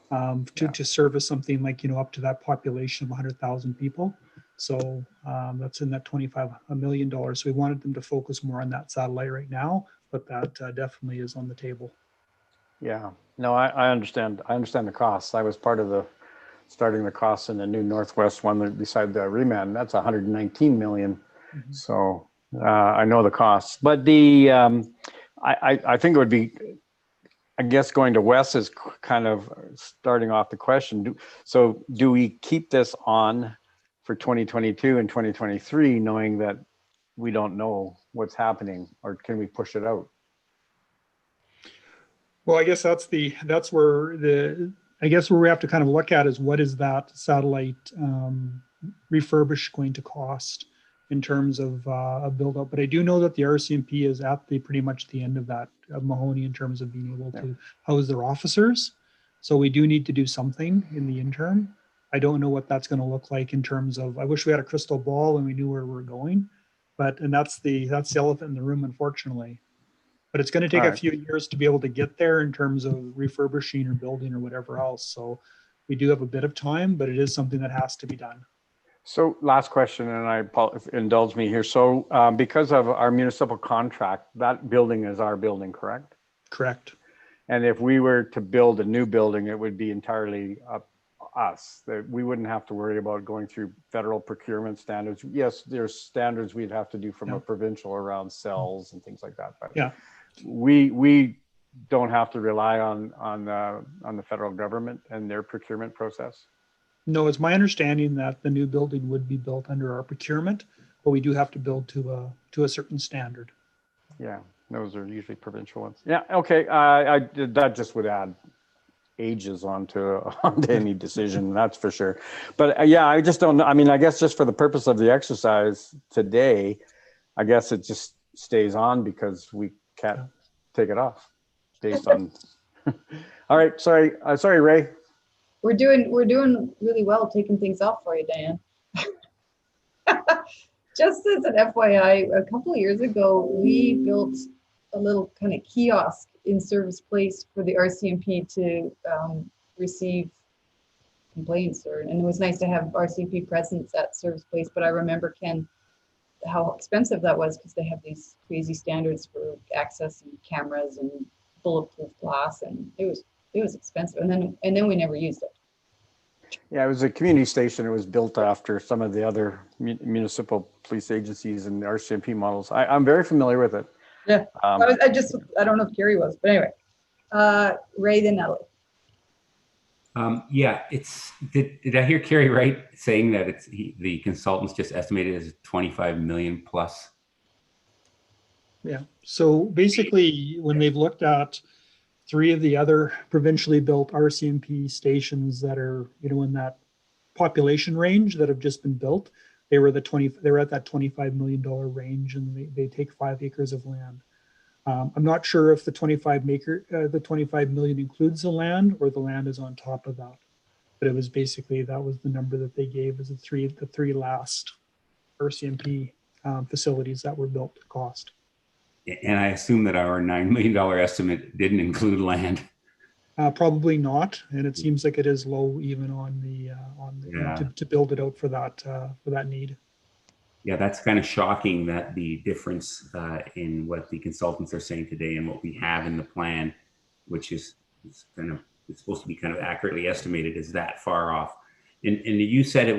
To service something like, up to that population of 100,000 people. So that's in that $25 million. So we wanted them to focus more on that satellite right now, but that definitely is on the table. Yeah, no, I understand. I understand the costs. I was part of starting the costs in the new Northwest one beside the remand. That's 119 million. So I know the costs, but I think it would be, I guess going to Wes's kind of starting off the question. So do we keep this on for 2022 and 2023, knowing that we don't know what's happening, or can we push it out? Well, I guess that's where we have to kind of look at is what is that satellite refurbish going to cost in terms of a build up. But I do know that the RCMP is at pretty much the end of that of Mahoney in terms of being able to house their officers. So we do need to do something in the interim. I don't know what that's going to look like in terms of, I wish we had a crystal ball and we knew where we're going, and that's the elephant in the room, unfortunately. But it's going to take a few years to be able to get there in terms of refurbishing or building or whatever else. So we do have a bit of time, but it is something that has to be done. So last question, and indulge me here. So because of our municipal contract, that building is our building, correct? Correct. And if we were to build a new building, it would be entirely up us. That we wouldn't have to worry about going through federal procurement standards. Yes, there's standards we'd have to do from a provincial around cells and things like that. But we don't have to rely on the federal government and their procurement process. No, it's my understanding that the new building would be built under our procurement, but we do have to build to a certain standard. Yeah, those are usually provincial ones. Yeah, okay. That just would add ages onto any decision, that's for sure. But yeah, I just don't know. I mean, I guess just for the purpose of the exercise today, I guess it just stays on because we can't take it off based on. All right, sorry, Ray. We're doing really well taking things off for you, Diane. Just as an FYI, a couple of years ago, we built a little kind of kiosk in Service Place for the RCMP to receive complaints, and it was nice to have RCMP presence at Service Place. But I remember, Ken, how expensive that was because they have these crazy standards for access and cameras and bulletproof glass, and it was expensive. And then we never used it. Yeah, it was a community station. It was built after some of the other municipal police agencies and the RCMP models. I'm very familiar with it. Yeah, I don't know if Gary was, but anyway, Ray, then Ellie. Yeah, did I hear Kerry right saying that the consultants just estimated as 25 million plus? Yeah, so basically when they've looked at 3 of the other provincially built RCMP stations that are, in that population range that have just been built, they were at that $25 million range, and they take 5 acres of land. I'm not sure if the 25 million includes the land or the land is on top of that, but it was basically, that was the number that they gave as the three last RCMP facilities that were built to cost. And I assume that our $9 million estimate didn't include land. Probably not, and it seems like it is low even to build it out for that need. Yeah, that's kind of shocking, that the difference in what the consultants are saying today and what we have in the plan, which is it's supposed to be kind of accurately estimated, is that far off. And you said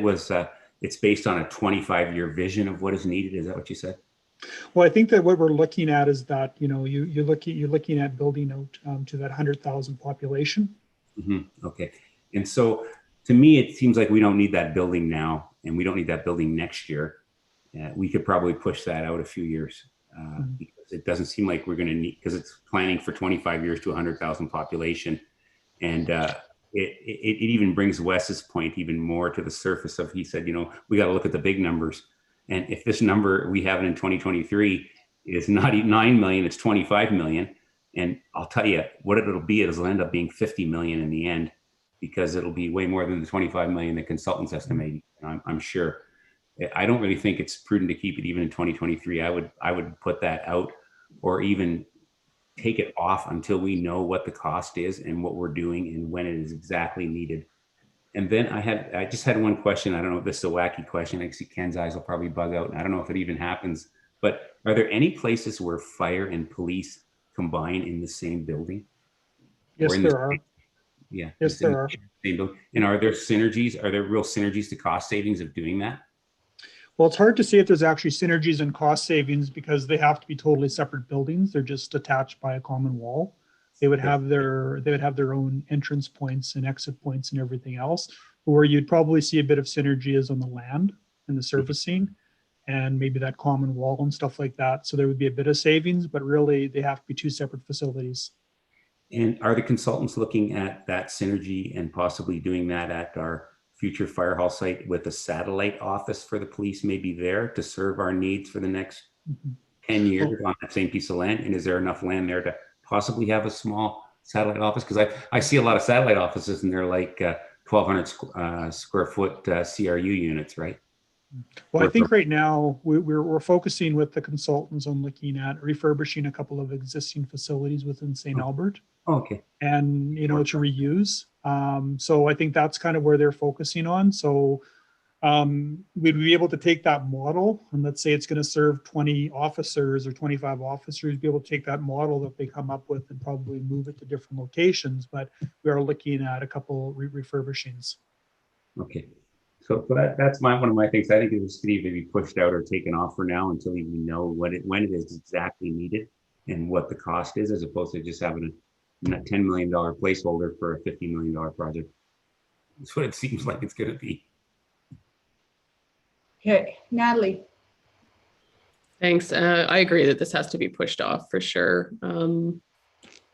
it's based on a 25-year vision of what is needed. Is that what you said? Well, I think that what we're looking at is that, you're looking at building out to that 100,000 population. Mm-hmm. Okay. And so to me, it seems like we don't need that building now, and we don't need that building next year. We could probably push that out a few years because it doesn't seem like we're going to need, because it's planning for 25 years to 100,000 population. And it even brings Wes's point even more to the surface of, he said, we got to look at the big numbers. And if this number we have in 2023 is not 9 million, it's 25 million. And I'll tell you what it'll be, it'll end up being 50 million in the end, because it'll be way more than the 25 million the consultants estimate. I'm sure. I don't really think it's prudent to keep it even in 2023. I would put that out, or even take it off until we know what the cost is and what we're doing and when it is exactly needed. And then I just had one question. I don't know if this is a wacky question. I see Ken's eyes will probably bug out, and I don't know if it even happens, but are there any places where fire and police combine in the same building? Yes, there are. Yeah. Yes, there are. And are there synergies? Are there real synergies to cost savings of doing that? Well, it's hard to say if there's actually synergies and cost savings because they have to be totally separate buildings. They're just attached by a common wall. They would have their own entrance points and exit points and everything else. Where you'd probably see a bit of synergy is on the land and the surfacing, and maybe that common wall and stuff like that. So there would be a bit of savings, but really they have to be two separate facilities. And are the consultants looking at that synergy and possibly doing that at our future fire hall site with a satellite office for the police maybe there to serve our needs for the next 10 years on that same piece of land? And is there enough land there to possibly have a small satellite office? Because I see a lot of satellite offices and they're like 1,200 square foot CRU units, right? Well, I think right now we're focusing with the consultants on looking at refurbishing a couple of existing facilities within St. Albert. Oh, okay. And, to reuse. So I think that's kind of where they're focusing on. So we'd be able to take that model, and let's say it's going to serve 20 officers or 25 officers, be able to take that model that they come up with and probably move it to different locations. But we are looking at a couple refurbishings. Okay. So that's one of my things. I think it was to be pushed out or taken off for now until we know when it is exactly needed and what the cost is, as opposed to just having a $10 million placeholder for a $50 million project. That's what it seems like it's going to be. Okay, Natalie. Thanks. I agree that this has to be pushed off for sure.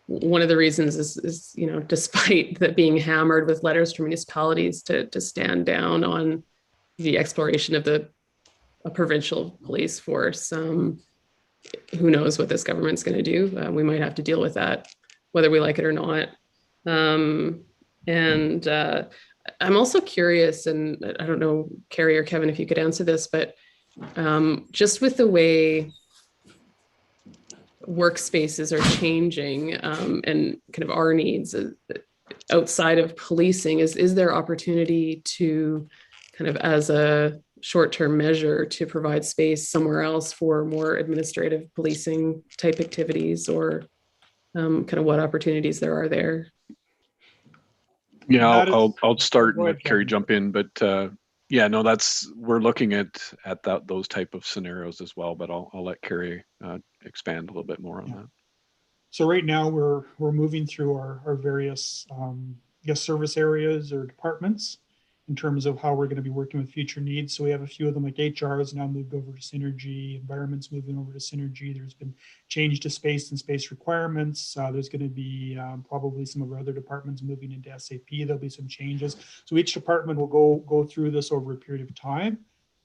One of the reasons is despite that being hammered with letters from municipalities to stand down on the exploration of a provincial police force. Who knows what this government's going to do? We might have to deal with that, whether we like it or not. And I'm also curious, and I don't know, Carrie or Kevin, if you could answer this, but just with the way workspaces are changing and kind of our needs outside of policing, is there opportunity to kind of as a short-term measure to provide space somewhere else for more administrative policing type activities, or kind of what opportunities there are there? Yeah, I'll start and let Carrie jump in, but yeah, no, we're looking at those type of scenarios as well, but I'll let Carrie expand a little bit more on that. So right now we're moving through our various service areas or departments in terms of how we're going to be working with future needs. So we have a few of them, like HR has now moved over to Synergy, Environment's moving over to Synergy. There's been change to space and space requirements. There's going to be probably some of our other departments moving into SAP. There'll be some changes. So each department will go through this over a period of time.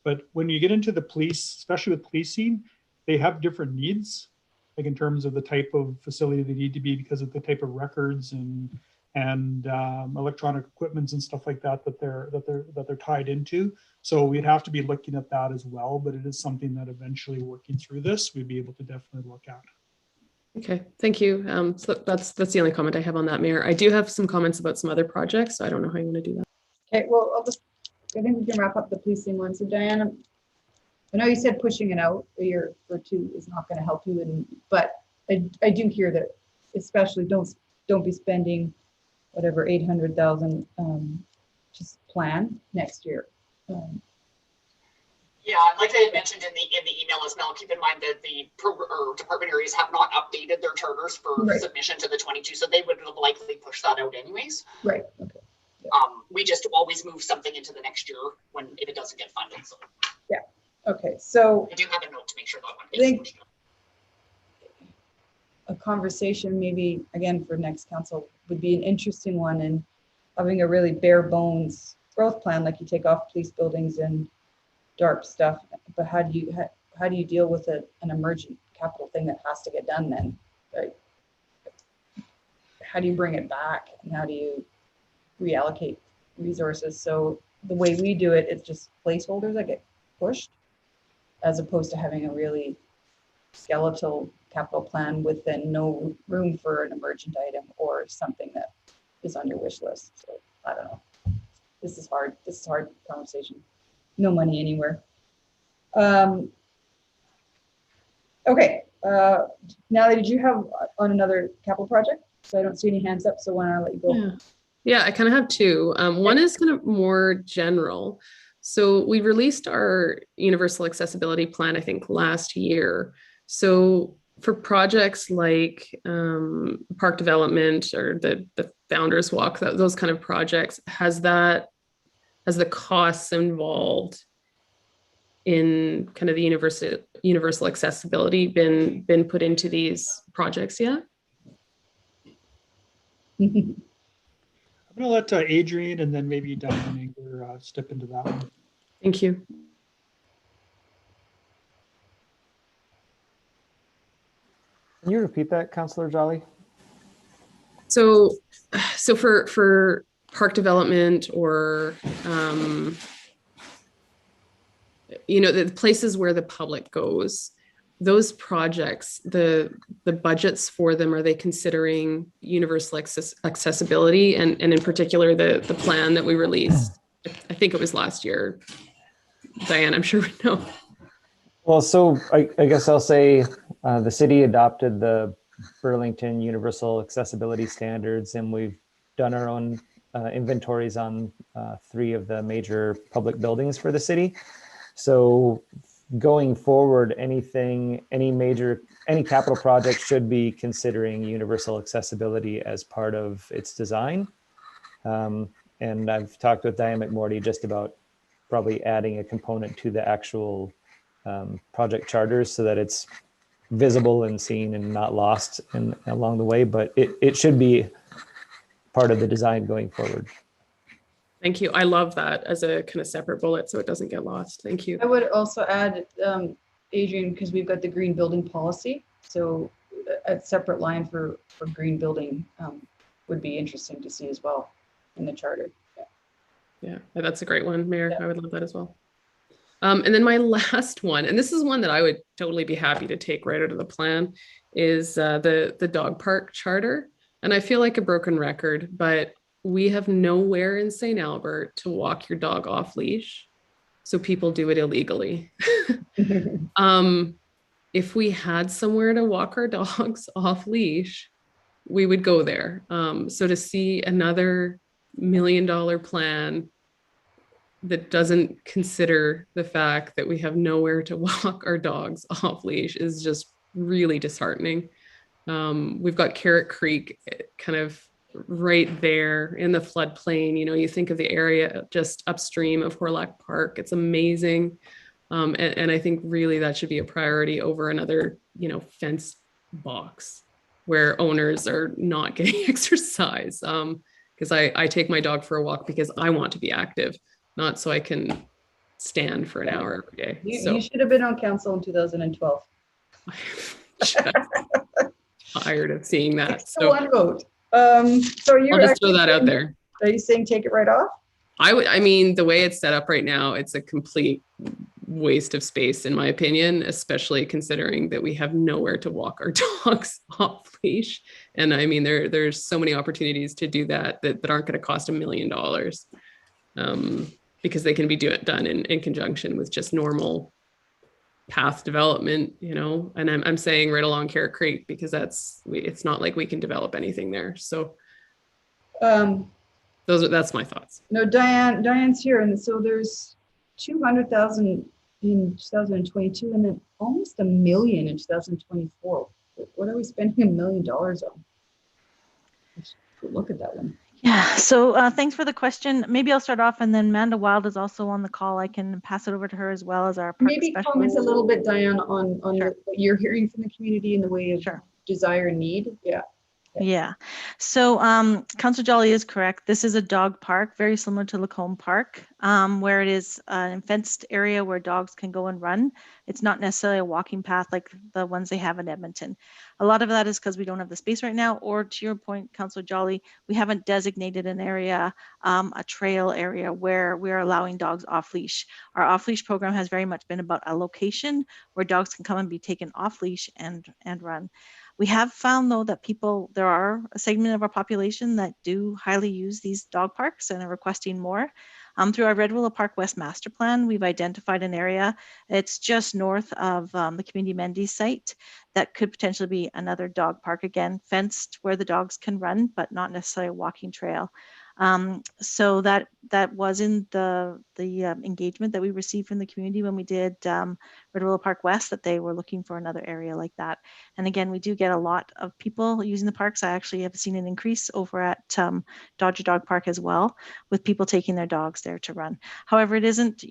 But when you get into the police, especially with policing, they have different needs, like in terms of the type of facility they need to be because of the type of records and electronic equipments and stuff like that they're tied into. So we'd have to be looking at that as well, but it is something that eventually working through this, we'd be able to definitely look at. Okay, thank you. So that's the only comment I have on that, Mayor. I do have some comments about some other projects, so I don't know how you want to do that. Okay, well, I think we can wrap up the policing one. So Diana, I know you said pushing it out a year or two is not going to help you, but I do hear that, especially don't be spending whatever 800,000, just plan next year. Yeah, like I had mentioned in the email as well, keep in mind that the department areas have not updated their charters for submission to the 22, so they would have likely pushed that out anyways. Right. Okay. Yeah. We just always move something into the next year if it doesn't get funded. So yeah. Okay. So I do have a note to make sure that one. I think a conversation maybe again for next council would be an interesting one, and having a really bare bones growth plan, like you take off police buildings and DARP stuff, but how do you deal with an emergent capital thing that has to get done then? Right? How do you bring it back, and how do you reallocate resources? So the way we do it, it's just placeholders that get pushed, as opposed to having a really skeletal capital plan with then no room for an emergent item or something that is on your wish list. So I don't know. This is hard. This is a hard conversation. No money anywhere. Okay. Natalie, did you have on another capital project? So I don't see any hands up. So why don't I let you go? Yeah, I kind of have two. One is kind of more general. So we released our universal accessibility plan, I think, last year. So for projects like park development or the Founders Walk, those kind of projects, has the costs involved in kind of the universal accessibility been put into these projects yet? I'm going to let Adrian and then maybe Diane step into that one. Thank you. Can you repeat that, Councillor Jolly? So for park development or the places where the public goes, those projects, the budgets for them, are they considering universal accessibility and in particular the plan that we released? I think it was last year. Diane, I'm sure we know. Well, so I guess I'll say the city adopted the Burlington Universal Accessibility Standards, and we've done our own inventories on 3 of the major public buildings for the city. So going forward, any capital project should be considering universal accessibility as part of its design. And I've talked with Diane McMorty just about probably adding a component to the actual project charters so that it's visible and seen and not lost along the way, but it should be part of the design going forward. Thank you. I love that as a kind of separate bullet so it doesn't get lost. Thank you. I would also add, Adrian, because we've got the green building policy, so a separate line for green building would be interesting to see as well in the charter. Yeah, that's a great one, Mayor. I would love that as well. And then my last one, and this is one that I would totally be happy to take right out of the plan, is the dog park charter. And I feel like a broken record, but we have nowhere in St. Albert to walk your dog off leash. So people do it illegally. If we had somewhere to walk our dogs off leash, we would go there. So to see another $1 million plan that doesn't consider the fact that we have nowhere to walk our dogs off leash is just really disheartening. We've got Carrot Creek kind of right there in the floodplain. You think of the area just upstream of Horlock Park. It's amazing. And I think really that should be a priority over another, fenced box where owners are not getting exercise. Because I take my dog for a walk because I want to be active, not so I can stand for an hour every day. You should have been on council in 2012. Tired of seeing that. So one vote. So I'll just throw that out there. Are you saying take it right off? I mean, the way it's set up right now, it's a complete waste of space, in my opinion, especially considering that we have nowhere to walk our dogs off leash. And I mean, there's so many opportunities to do that aren't going to cost $1 million, because they can be done in conjunction with just normal path development, and I'm saying right along Carrot Creek because it's not like we can develop anything there. So that's my thoughts. No, Diane's here, and so there's 200,000 in 2022 and then almost $1 million in 2024. What are we spending $1 million on? Let's look at that one. Yeah, so thanks for the question. Maybe I'll start off, and then Amanda Wild is also on the call. I can pass it over to her as well as our park maybe specialist. Comment a little bit, Diane, on what you're hearing from the community in the way of desire and need. Yeah. So Councillor Jolly is correct. This is a dog park, very similar to Lacombe Park, where it is an fenced area where dogs can go and run. It's not necessarily a walking path like the ones they have in Edmonton. A lot of that is because we don't have the space right now, or to your point, Councillor Jolly, we haven't designated an area, a trail area where we're allowing dogs off leash. Our off leash program has very much been about a location where dogs can come and be taken off leash and run. We have found, though, that there are a segment of our population that do highly use these dog parks and are requesting more. Through our Red Willow Park West Master Plan, we've identified an area. It's just north of the Community Amenities site that could potentially be another dog park, again, fenced where the dogs can run, but not necessarily a walking trail. So that was in the engagement that we received from the community when we did Riddle Park West, that they were looking for another area like that. And again, we do get a lot of people using the parks. I actually have seen an increase over at Dodger Dog Park as well, with people taking their dogs there to run. However, it isn't,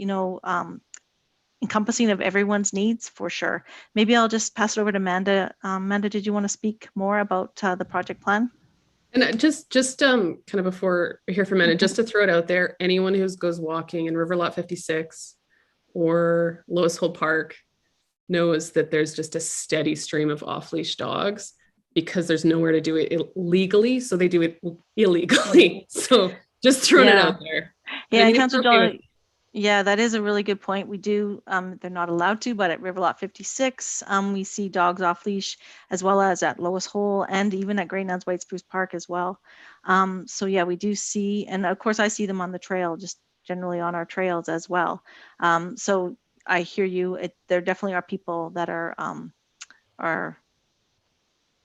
encompassing of everyone's needs for sure. Maybe I'll just pass it over to Amanda. Amanda, did you want to speak more about the project plan? And just kind of before we hear from Amanda, just to throw it out there, anyone who goes walking in River Lot 56 or Lois Hole Park knows that there's just a steady stream of off-leash dogs because there's nowhere to do it legally, so they do it illegally. So just throwing it out there. Yeah, and Councilor Jolly, yeah, that is a really good point. We do, they're not allowed to, but at River Lot 56, we see dogs off leash, as well as at Lois Hole and even at Great Nuns White Spruce Park as well. So yeah, we do see, and of course I see them on the trail, just generally on our trails as well. So I hear you. There definitely are people that are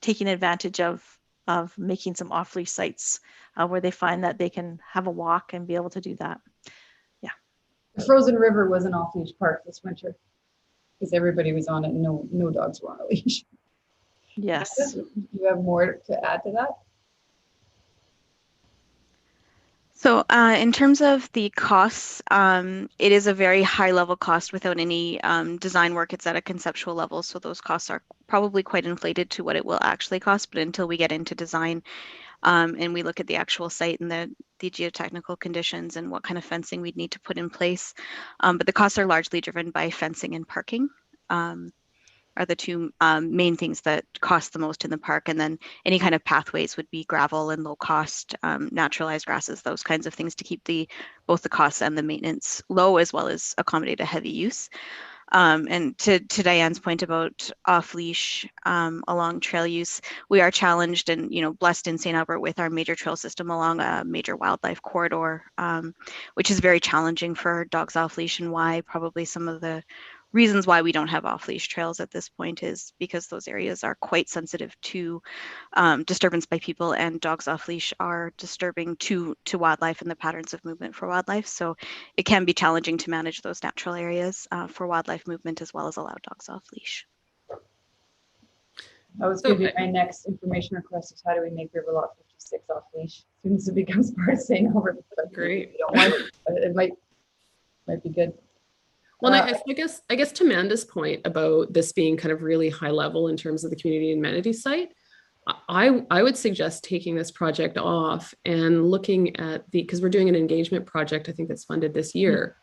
taking advantage of making some off leash sites where they find that they can have a walk and be able to do that. The Frozen River was an off-leash park this winter because everybody was on it and no dogs were on a leash. Yes. You have more to add to that? So in terms of the costs, it is a very high level cost without any design work. It's at a conceptual level. So those costs are probably quite inflated to what it will actually cost. But until we get into design and we look at the actual site and the geotechnical conditions and what kind of fencing we'd need to put in place. But the costs are largely driven by fencing and parking are the two main things that cost the most in the park. And then any kind of pathways would be gravel and low cost naturalized grasses, those kinds of things to keep both the costs and the maintenance low, as well as accommodate a heavy use. And to Diane's point about off-leash along trail use, we are challenged and blessed in St. Albert with our major trail system along a major wildlife corridor, which is very challenging for dogs off-leash, and why probably some of the reasons why we don't have off-leash trails at this point is because those areas are quite sensitive to disturbance by people, and dogs off-leash are disturbing to wildlife and the patterns of movement for wildlife. So it can be challenging to manage those natural areas for wildlife movement, as well as allow dogs off-leash. That was going to be my next information request, is how do we make River Lot 56 off-leash as soon as it becomes part of St. Albert. Great. We don't want it, but it might be good. Well, I guess to Amanda's point about this being kind of really high level in terms of the community amenity site, I would suggest taking this project off and looking at because we're doing an engagement project, I think that's funded this year.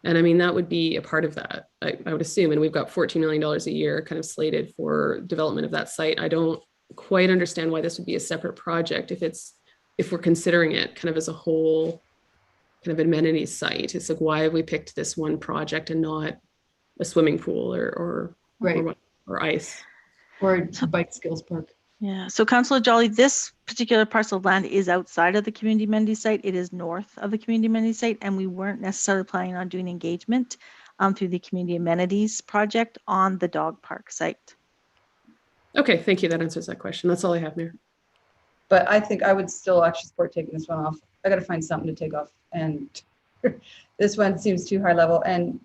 And I mean, that would be a part of that, I would assume. And we've got $14 million a year kind of slated for development of that site. I don't quite understand why this would be a separate project if we're considering it kind of as a whole kind of amenities site. It's like, why have we picked this one project and not a swimming pool or ice or bike skills park? Yeah. So Councillor Jolly, this particular parcel of land is outside of the community amenity site. It is north of the community amenity site, and we weren't necessarily planning on doing engagement through the community amenities project on the dog park site. Okay, thank you. That answers that question. That's all I have, Mayor. But I think I would still actually support taking this one off. I got to find something to take off, and this one seems too high level. And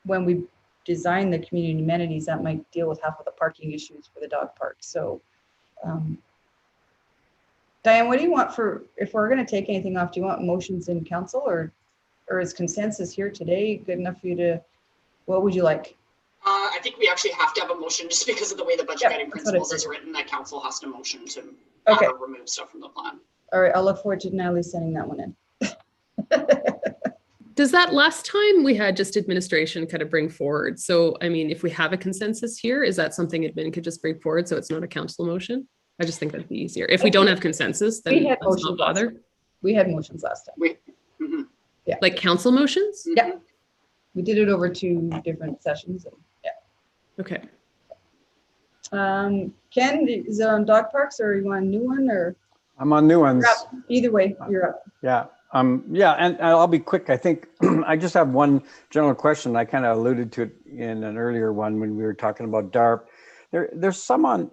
when we design the community amenities, that might deal with half of the parking issues for the dog park. So, Diane, what do you want if we're going to take anything off? Do you want motions in council, or is consensus here today good enough for you to? What would you like? I think we actually have to have a motion just because of the way the budget guiding principles is written. That council has to motion to remove stuff from the plan. All right, I'll look forward to Natalie sending that one in. Does that last time we had just administration kind of bring forward? So, I mean, if we have a consensus here, is that something admin could just bring forward so it's not a council motion? I just think that'd be easier. If we don't have consensus, then let's not bother. We had motions last time. Yeah. Like council motions? Yeah. We did it over 2 different sessions. And, yeah. Okay. Ken, is it on dog parks, or you want a new one, or? I'm on new ones. Either way, you're up. Yeah. Yeah, and I'll be quick. I think I just have one general question. I kind of alluded to it in an earlier one when we were talking about DARP. There's some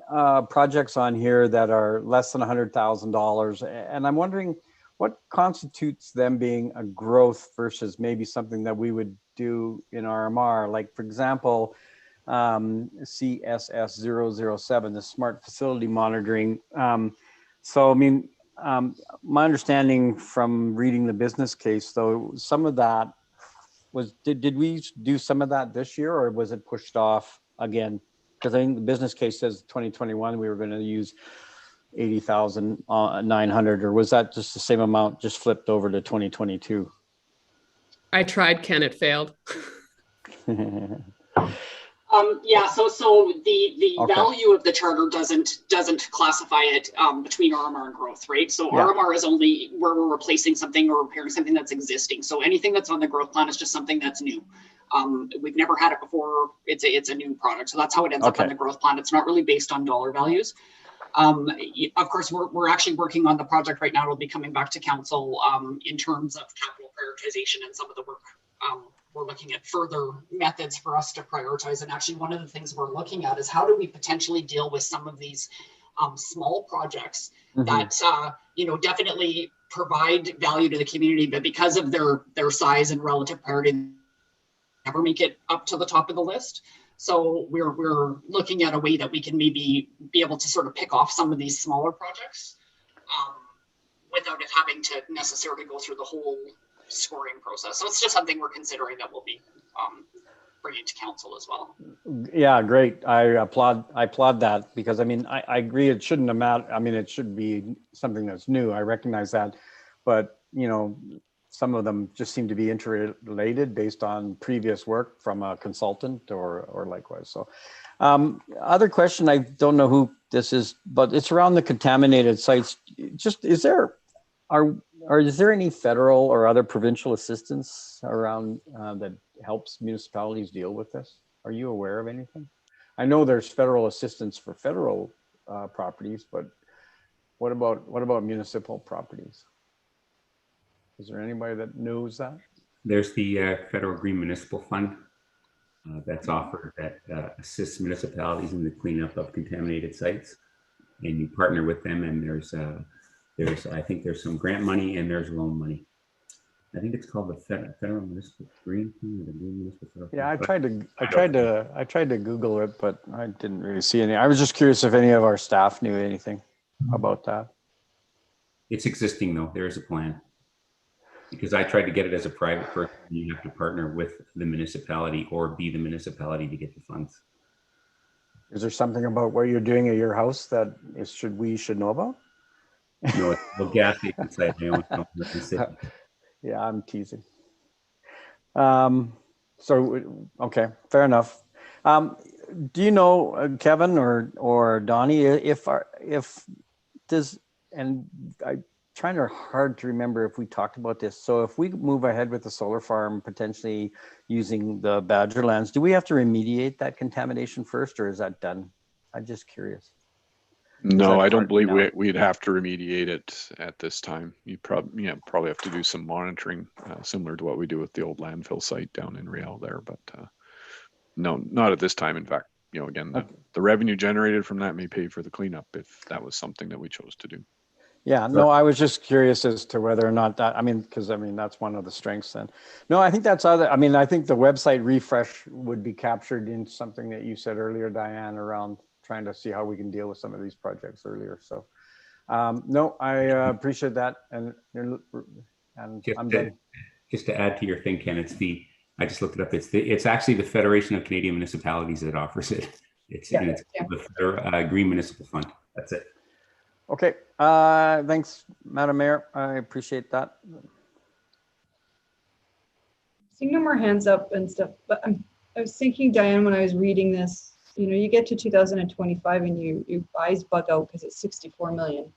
projects on here that are less than $100,000, and I'm wondering what constitutes them being a growth versus maybe something that we would do in RMR? Like, for example, CSS007, the smart facility monitoring. So, I mean, my understanding from reading the business case, though, some of that was, did we do some of that this year, or was it pushed off again? Because I think the business case says 2021, we were going to use 80,900, or was that just the same amount, just flipped over to 2022? I tried, Ken, it failed. Yeah, so the Okay. value of the charter doesn't classify it between RMR and growth, right? So Yeah. RMR is only where we're replacing something or repairing something that's existing. So anything that's on the growth plan is just something that's new. We've never had it before. It's a new product, so that's how it ends up on the growth plan. It's not really based on dollar values. Of course, we're actually working on the project right now. It'll be coming back to council in terms of capital prioritization and some of the work. We're looking at further methods for us to prioritize. And actually, one of the things we're looking at is how do we potentially deal with some of these small projects that definitely provide value to the community, but because of their size and relative priority, never make it up to the top of the list. So we're looking at a way that we can maybe be able to sort of pick off some of these smaller projects without it having to necessarily go through the whole scoring process. So it's just something we're considering that we'll be bringing to council as well. Yeah, great. I applaud that, because I mean, I agree it shouldn't have mattered. I mean, it should be something that's new. I recognize that, but some of them just seem to be interrelated based on previous work from a consultant or likewise. So other question, I don't know who this is, but it's around the contaminated sites. Just, is there any federal or other provincial assistance around that helps municipalities deal with this? Are you aware of anything? I know there's federal assistance for federal properties, but what about municipal properties? Is there anybody that knows that? There's the Federal Green Municipal Fund that's offered that assists municipalities in the cleanup of contaminated sites, and you partner with them. And I think there's some grant money and there's loan money. I think it's called the Federal Municipal Green Fund, or the Green Municipal Federal Fund. Yeah, I tried to Google it, but I didn't really see any. I was just curious if any of our staff knew anything about that. It's existing though. There is a plan. Because I tried to get it as a private person, you have to partner with the municipality or be the municipality to get the funds. Is there something about what you're doing at your house that we should know about? No, it's a gas station site. Yeah, I'm teasing. So, okay, fair enough. Do you know, Kevin or Donnie, if does, and I trying hard to remember if we talked about this. So if we move ahead with the solar farm, potentially using the Badgerlands, do we have to remediate that contamination first, or is that done? I'm just curious. No, I don't believe we'd have to remediate it at this time. You probably have to do some monitoring, similar to what we do with the old landfill site down in Riel there, but no, not at this time. In fact, again, the revenue generated from that may pay for the cleanup if that was something that we chose to do. Yeah, no, I was just curious as to whether or not that, because that's one of the strengths then. No, I think that's I think the website refresh would be captured in something that you said earlier, Diane, around trying to see how we can deal with some of these projects earlier. So, no, I appreciate that. And I'm done. Just to add to your thing, Ken, I just looked it up. It's actually the Federation of Canadian Municipalities that offers it. It's the Green Municipal Fund. That's it. Okay, thanks, Madam Mayor. I appreciate that. Seeing no more hands up and stuff, but I was thinking, Diane, when I was reading this, you get to 2025 and your eyes bug out because it's 64 million.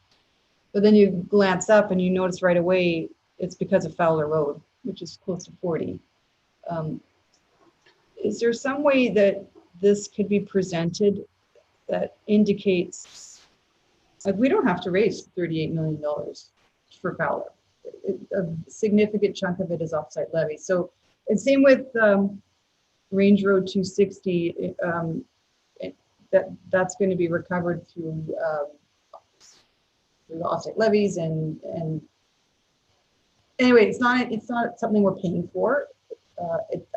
But then you glance up and you notice right away it's because of Fowler Road, which is close to 40. Is there some way that this could be presented that indicates, like, we don't have to raise $38 million for Fowler. A significant chunk of it is offsite levy. So, and same with Range Road 260, that's going to be recovered through the offsite levies and anyway, it's not something we're paying for.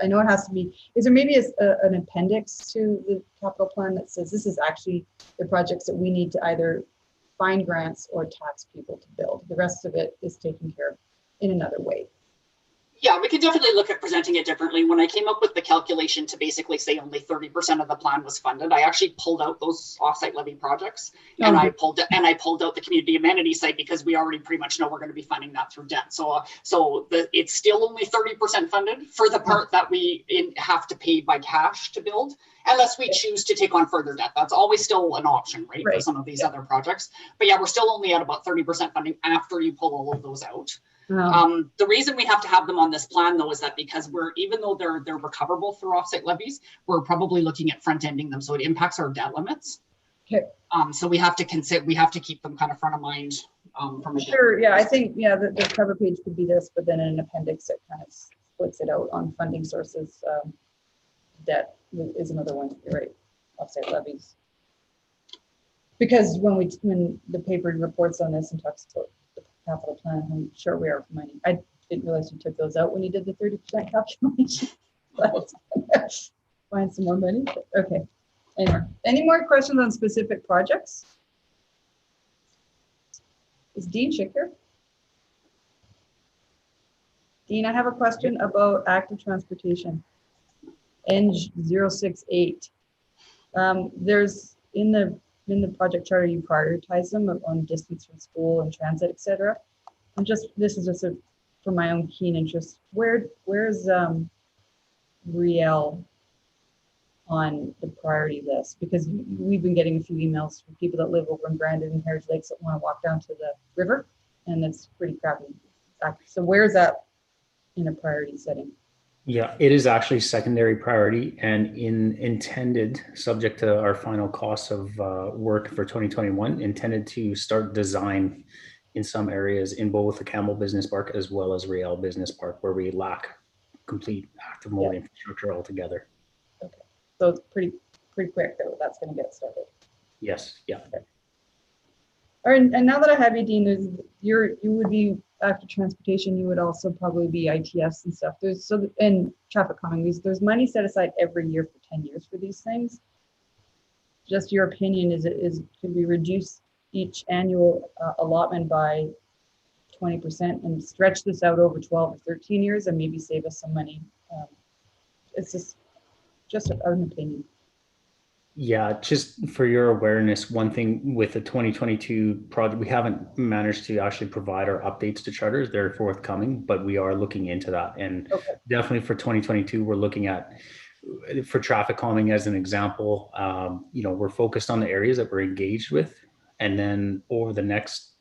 I know it has to be. Is there maybe an appendix to the capital plan that says this is actually the projects that we need to either find grants or tax people to build? The rest of it is taken care of in another way. Yeah, we could definitely look at presenting it differently. When I came up with the calculation to basically say only 30% of the plan was funded, I actually pulled out those offsite levy projects, and I pulled out the community amenity site because we already pretty much know we're going to be funding that through debt. So it's still only 30% funded for the part that we have to pay by cash to build, unless we choose to take on further debt. That's always still an option, right? For some of these other projects. But yeah, we're still only at about 30% funding after you pull all of those out. The reason we have to have them on this plan, though, is that because even though they're recoverable through offsite levies, we're probably looking at front ending them, so it impacts our debt limits. Okay. So we have to keep them kind of front of mind. From a sure. Yeah, I think the cover page could be this, but then in an appendix it kind of splits it out on funding sources. Debt is another one. You're right. Offsite levies. Because when the paper reports on this and talks about capital plan, I'm sure we are for money. I didn't realize you took those out when you did the 30% calculation. Find some more money. Okay. Any more questions on specific projects? Is Dean Schick here? Dean, I have a question about active transportation. N068. There's in the project charter, you prioritize them on distance from school and transit, etc. This is just for my own keen interest. Where's Riel on the priority list? Because we've been getting a few emails from people that live over in Brandon and Heritage Lakes that want to walk down to the river, and it's pretty crappy. So where's that in a priority setting? Yeah, it is actually secondary priority and intended, subject to our final costs of work for 2021, intended to start design in some areas in both the Campbell Business Park as well as Riel Business Park, where we lack complete active mode infrastructure altogether. Okay, so it's pretty quick that that's going to get started. Yes, yeah. Okay. All right, and now that I have you, Dean, you would be after transportation. You would also probably be ITS and stuff. And traffic calming. There's money set aside every year for 10 years for these things. Just your opinion, could we reduce each annual allotment by 20% and stretch this out over 12 or 13 years and maybe save us some money? It's just an opinion. Yeah, just for your awareness, one thing with the 2022 project, we haven't managed to actually provide our updates to charters. They're forthcoming, but we are looking into that. And definitely for 2022, we're looking at, for traffic calming as an example, we're focused on the areas that we're engaged with. And then over the next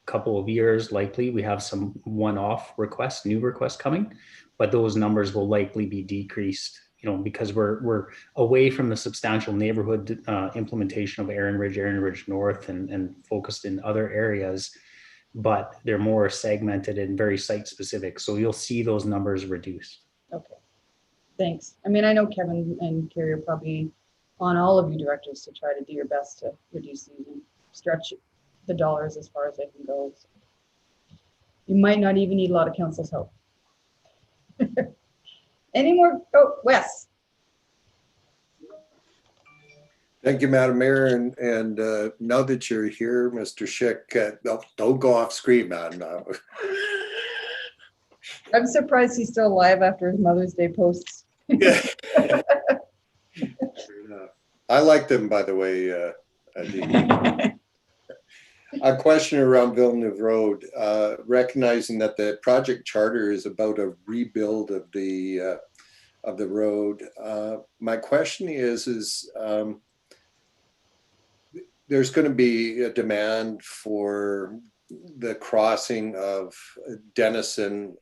couple of years, likely we have some one-off requests, new requests coming, but those numbers will likely be decreased, because we're away from the substantial neighborhood implementation of Erin Ridge North and focused in other areas, but they're more segmented and very site specific. So you'll see those numbers reduce. Okay, thanks. I mean, I know Kevin and Carrie are probably on all of you directors to try to do your best to reduce these and stretch the dollars as far as they can go. So you might not even need a lot of council's help. Any more? Oh, Wes. Thank you, Madam Mayor. And now that you're here, Mr. Schick, don't go off screen, man. I'm surprised he's still alive after his Mother's Day posts. Yeah. I like them, by the way. A question around Villeneuve Road, recognizing that the project charter is about a rebuild of the road. My question is there's going to be a demand for the crossing of Denison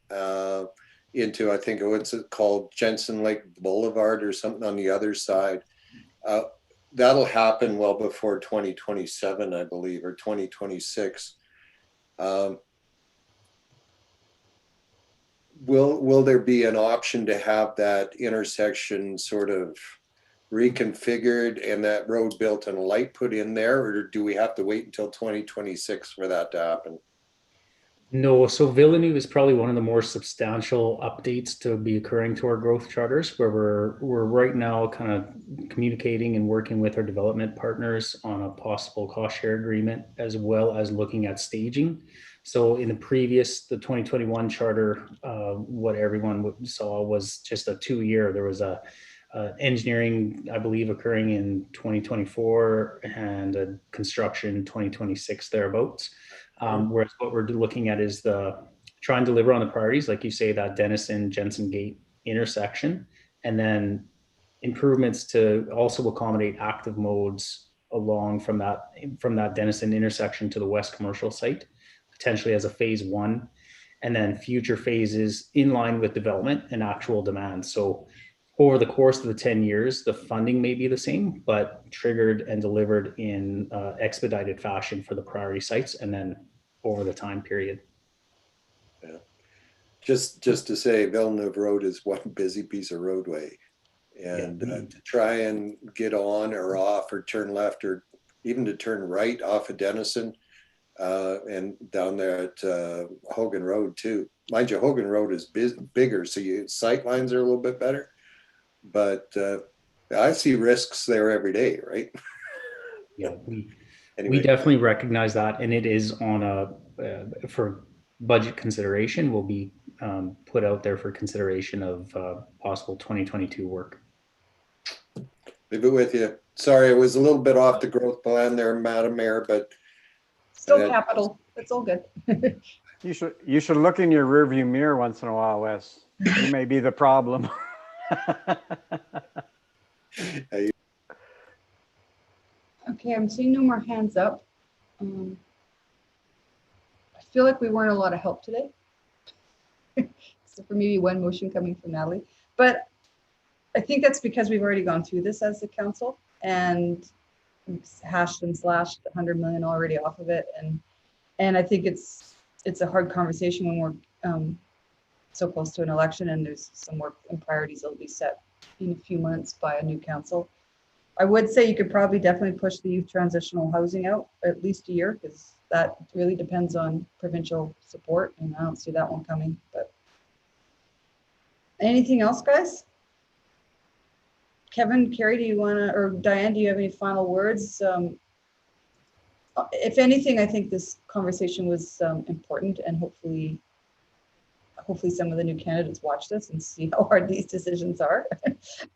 into, I think, what's it called, Jensen Lake Boulevard or something on the other side. That'll happen well before 2027, I believe, or 2026. Will there be an option to have that intersection sort of reconfigured and that road built and a light put in there, or do we have to wait until 2026 for that to happen? No, so Villeneuve is probably one of the more substantial updates to be occurring to our growth charters, where we're right now kind of communicating and working with our development partners on a possible cost share agreement, as well as looking at staging. So in the 2021 charter, what everyone saw was just a 2-year. There was a engineering, I believe, occurring in 2024 and a construction 2026 thereabouts. Whereas what we're looking at is try and deliver on the priorities, like you say, that Denison Jensen Gate intersection, and then improvements to also accommodate active modes along from that Denison intersection to the west commercial site, potentially as a phase 1, and then future phases in line with development and actual demand. So over the course of the 10 years, the funding may be the same, but triggered and delivered in expedited fashion for the priority sites, and then over the time period. Yeah. Just to say, Villeneuve Road is one busy piece of roadway. And to try and get on or off or turn left or even to turn right off of Denison and down there at Hogan Road too. Mind you, Hogan Road is bigger, so sight lines are a little bit better. But I see risks there every day, right? Yeah, we definitely recognize that, and it is on for budget consideration, will be put out there for consideration of possible 2022 work. Leave it with you. Sorry, it was a little bit off the growth plan there, Madam Mayor, but still capital. It's all good. You should look in your rearview mirror once in a while, Wes. You may be the problem. Okay, I'm seeing no more hands up. I feel like we weren't a lot of help today, except for maybe one motion coming from Natalie. But I think that's because we've already gone through this as the council and hashed and slashed 100 million already off of it, and I think it's a hard conversation when we're so close to an election and there's some work and priorities that will be set in a few months by a new council. I would say you could probably definitely push the youth transitional housing out at least a year, because that really depends on provincial support, and I don't see that one coming. But anything else, guys? Kevin, Carrie, do you want to, or Diane, do you have any final words? If anything, I think this conversation was important, and hopefully some of the new candidates watch this and see how hard these decisions are.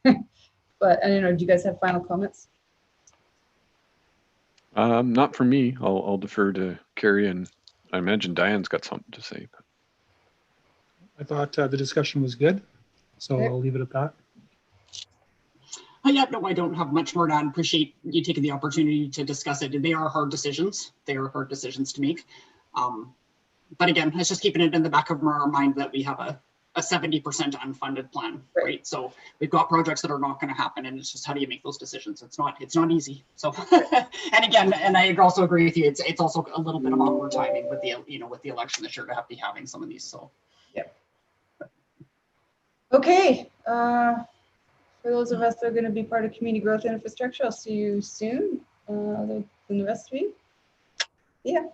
But I don't know, do you guys have final comments? Not for me. I'll defer to Carrie, and I imagine Diane's got something to say. I thought the discussion was good, so okay. I'll leave it at that. Yeah, no, I don't have much more to add. Appreciate you taking the opportunity to discuss it. They are hard decisions. They are hard decisions to make. But again, it's just keeping it in the back of our mind that we have a 70% unfunded plan, right? So we've got projects that are not going to happen, and it's just how do you make those decisions? It's not easy. So, and again, and I also agree with you. It's also a little bit of awkward timing with the with the election this year to be having some of these. So, yeah. Okay. For those of us that are going to be part of community growth and infrastructure, I'll see you soon. Than the rest of you. Yeah.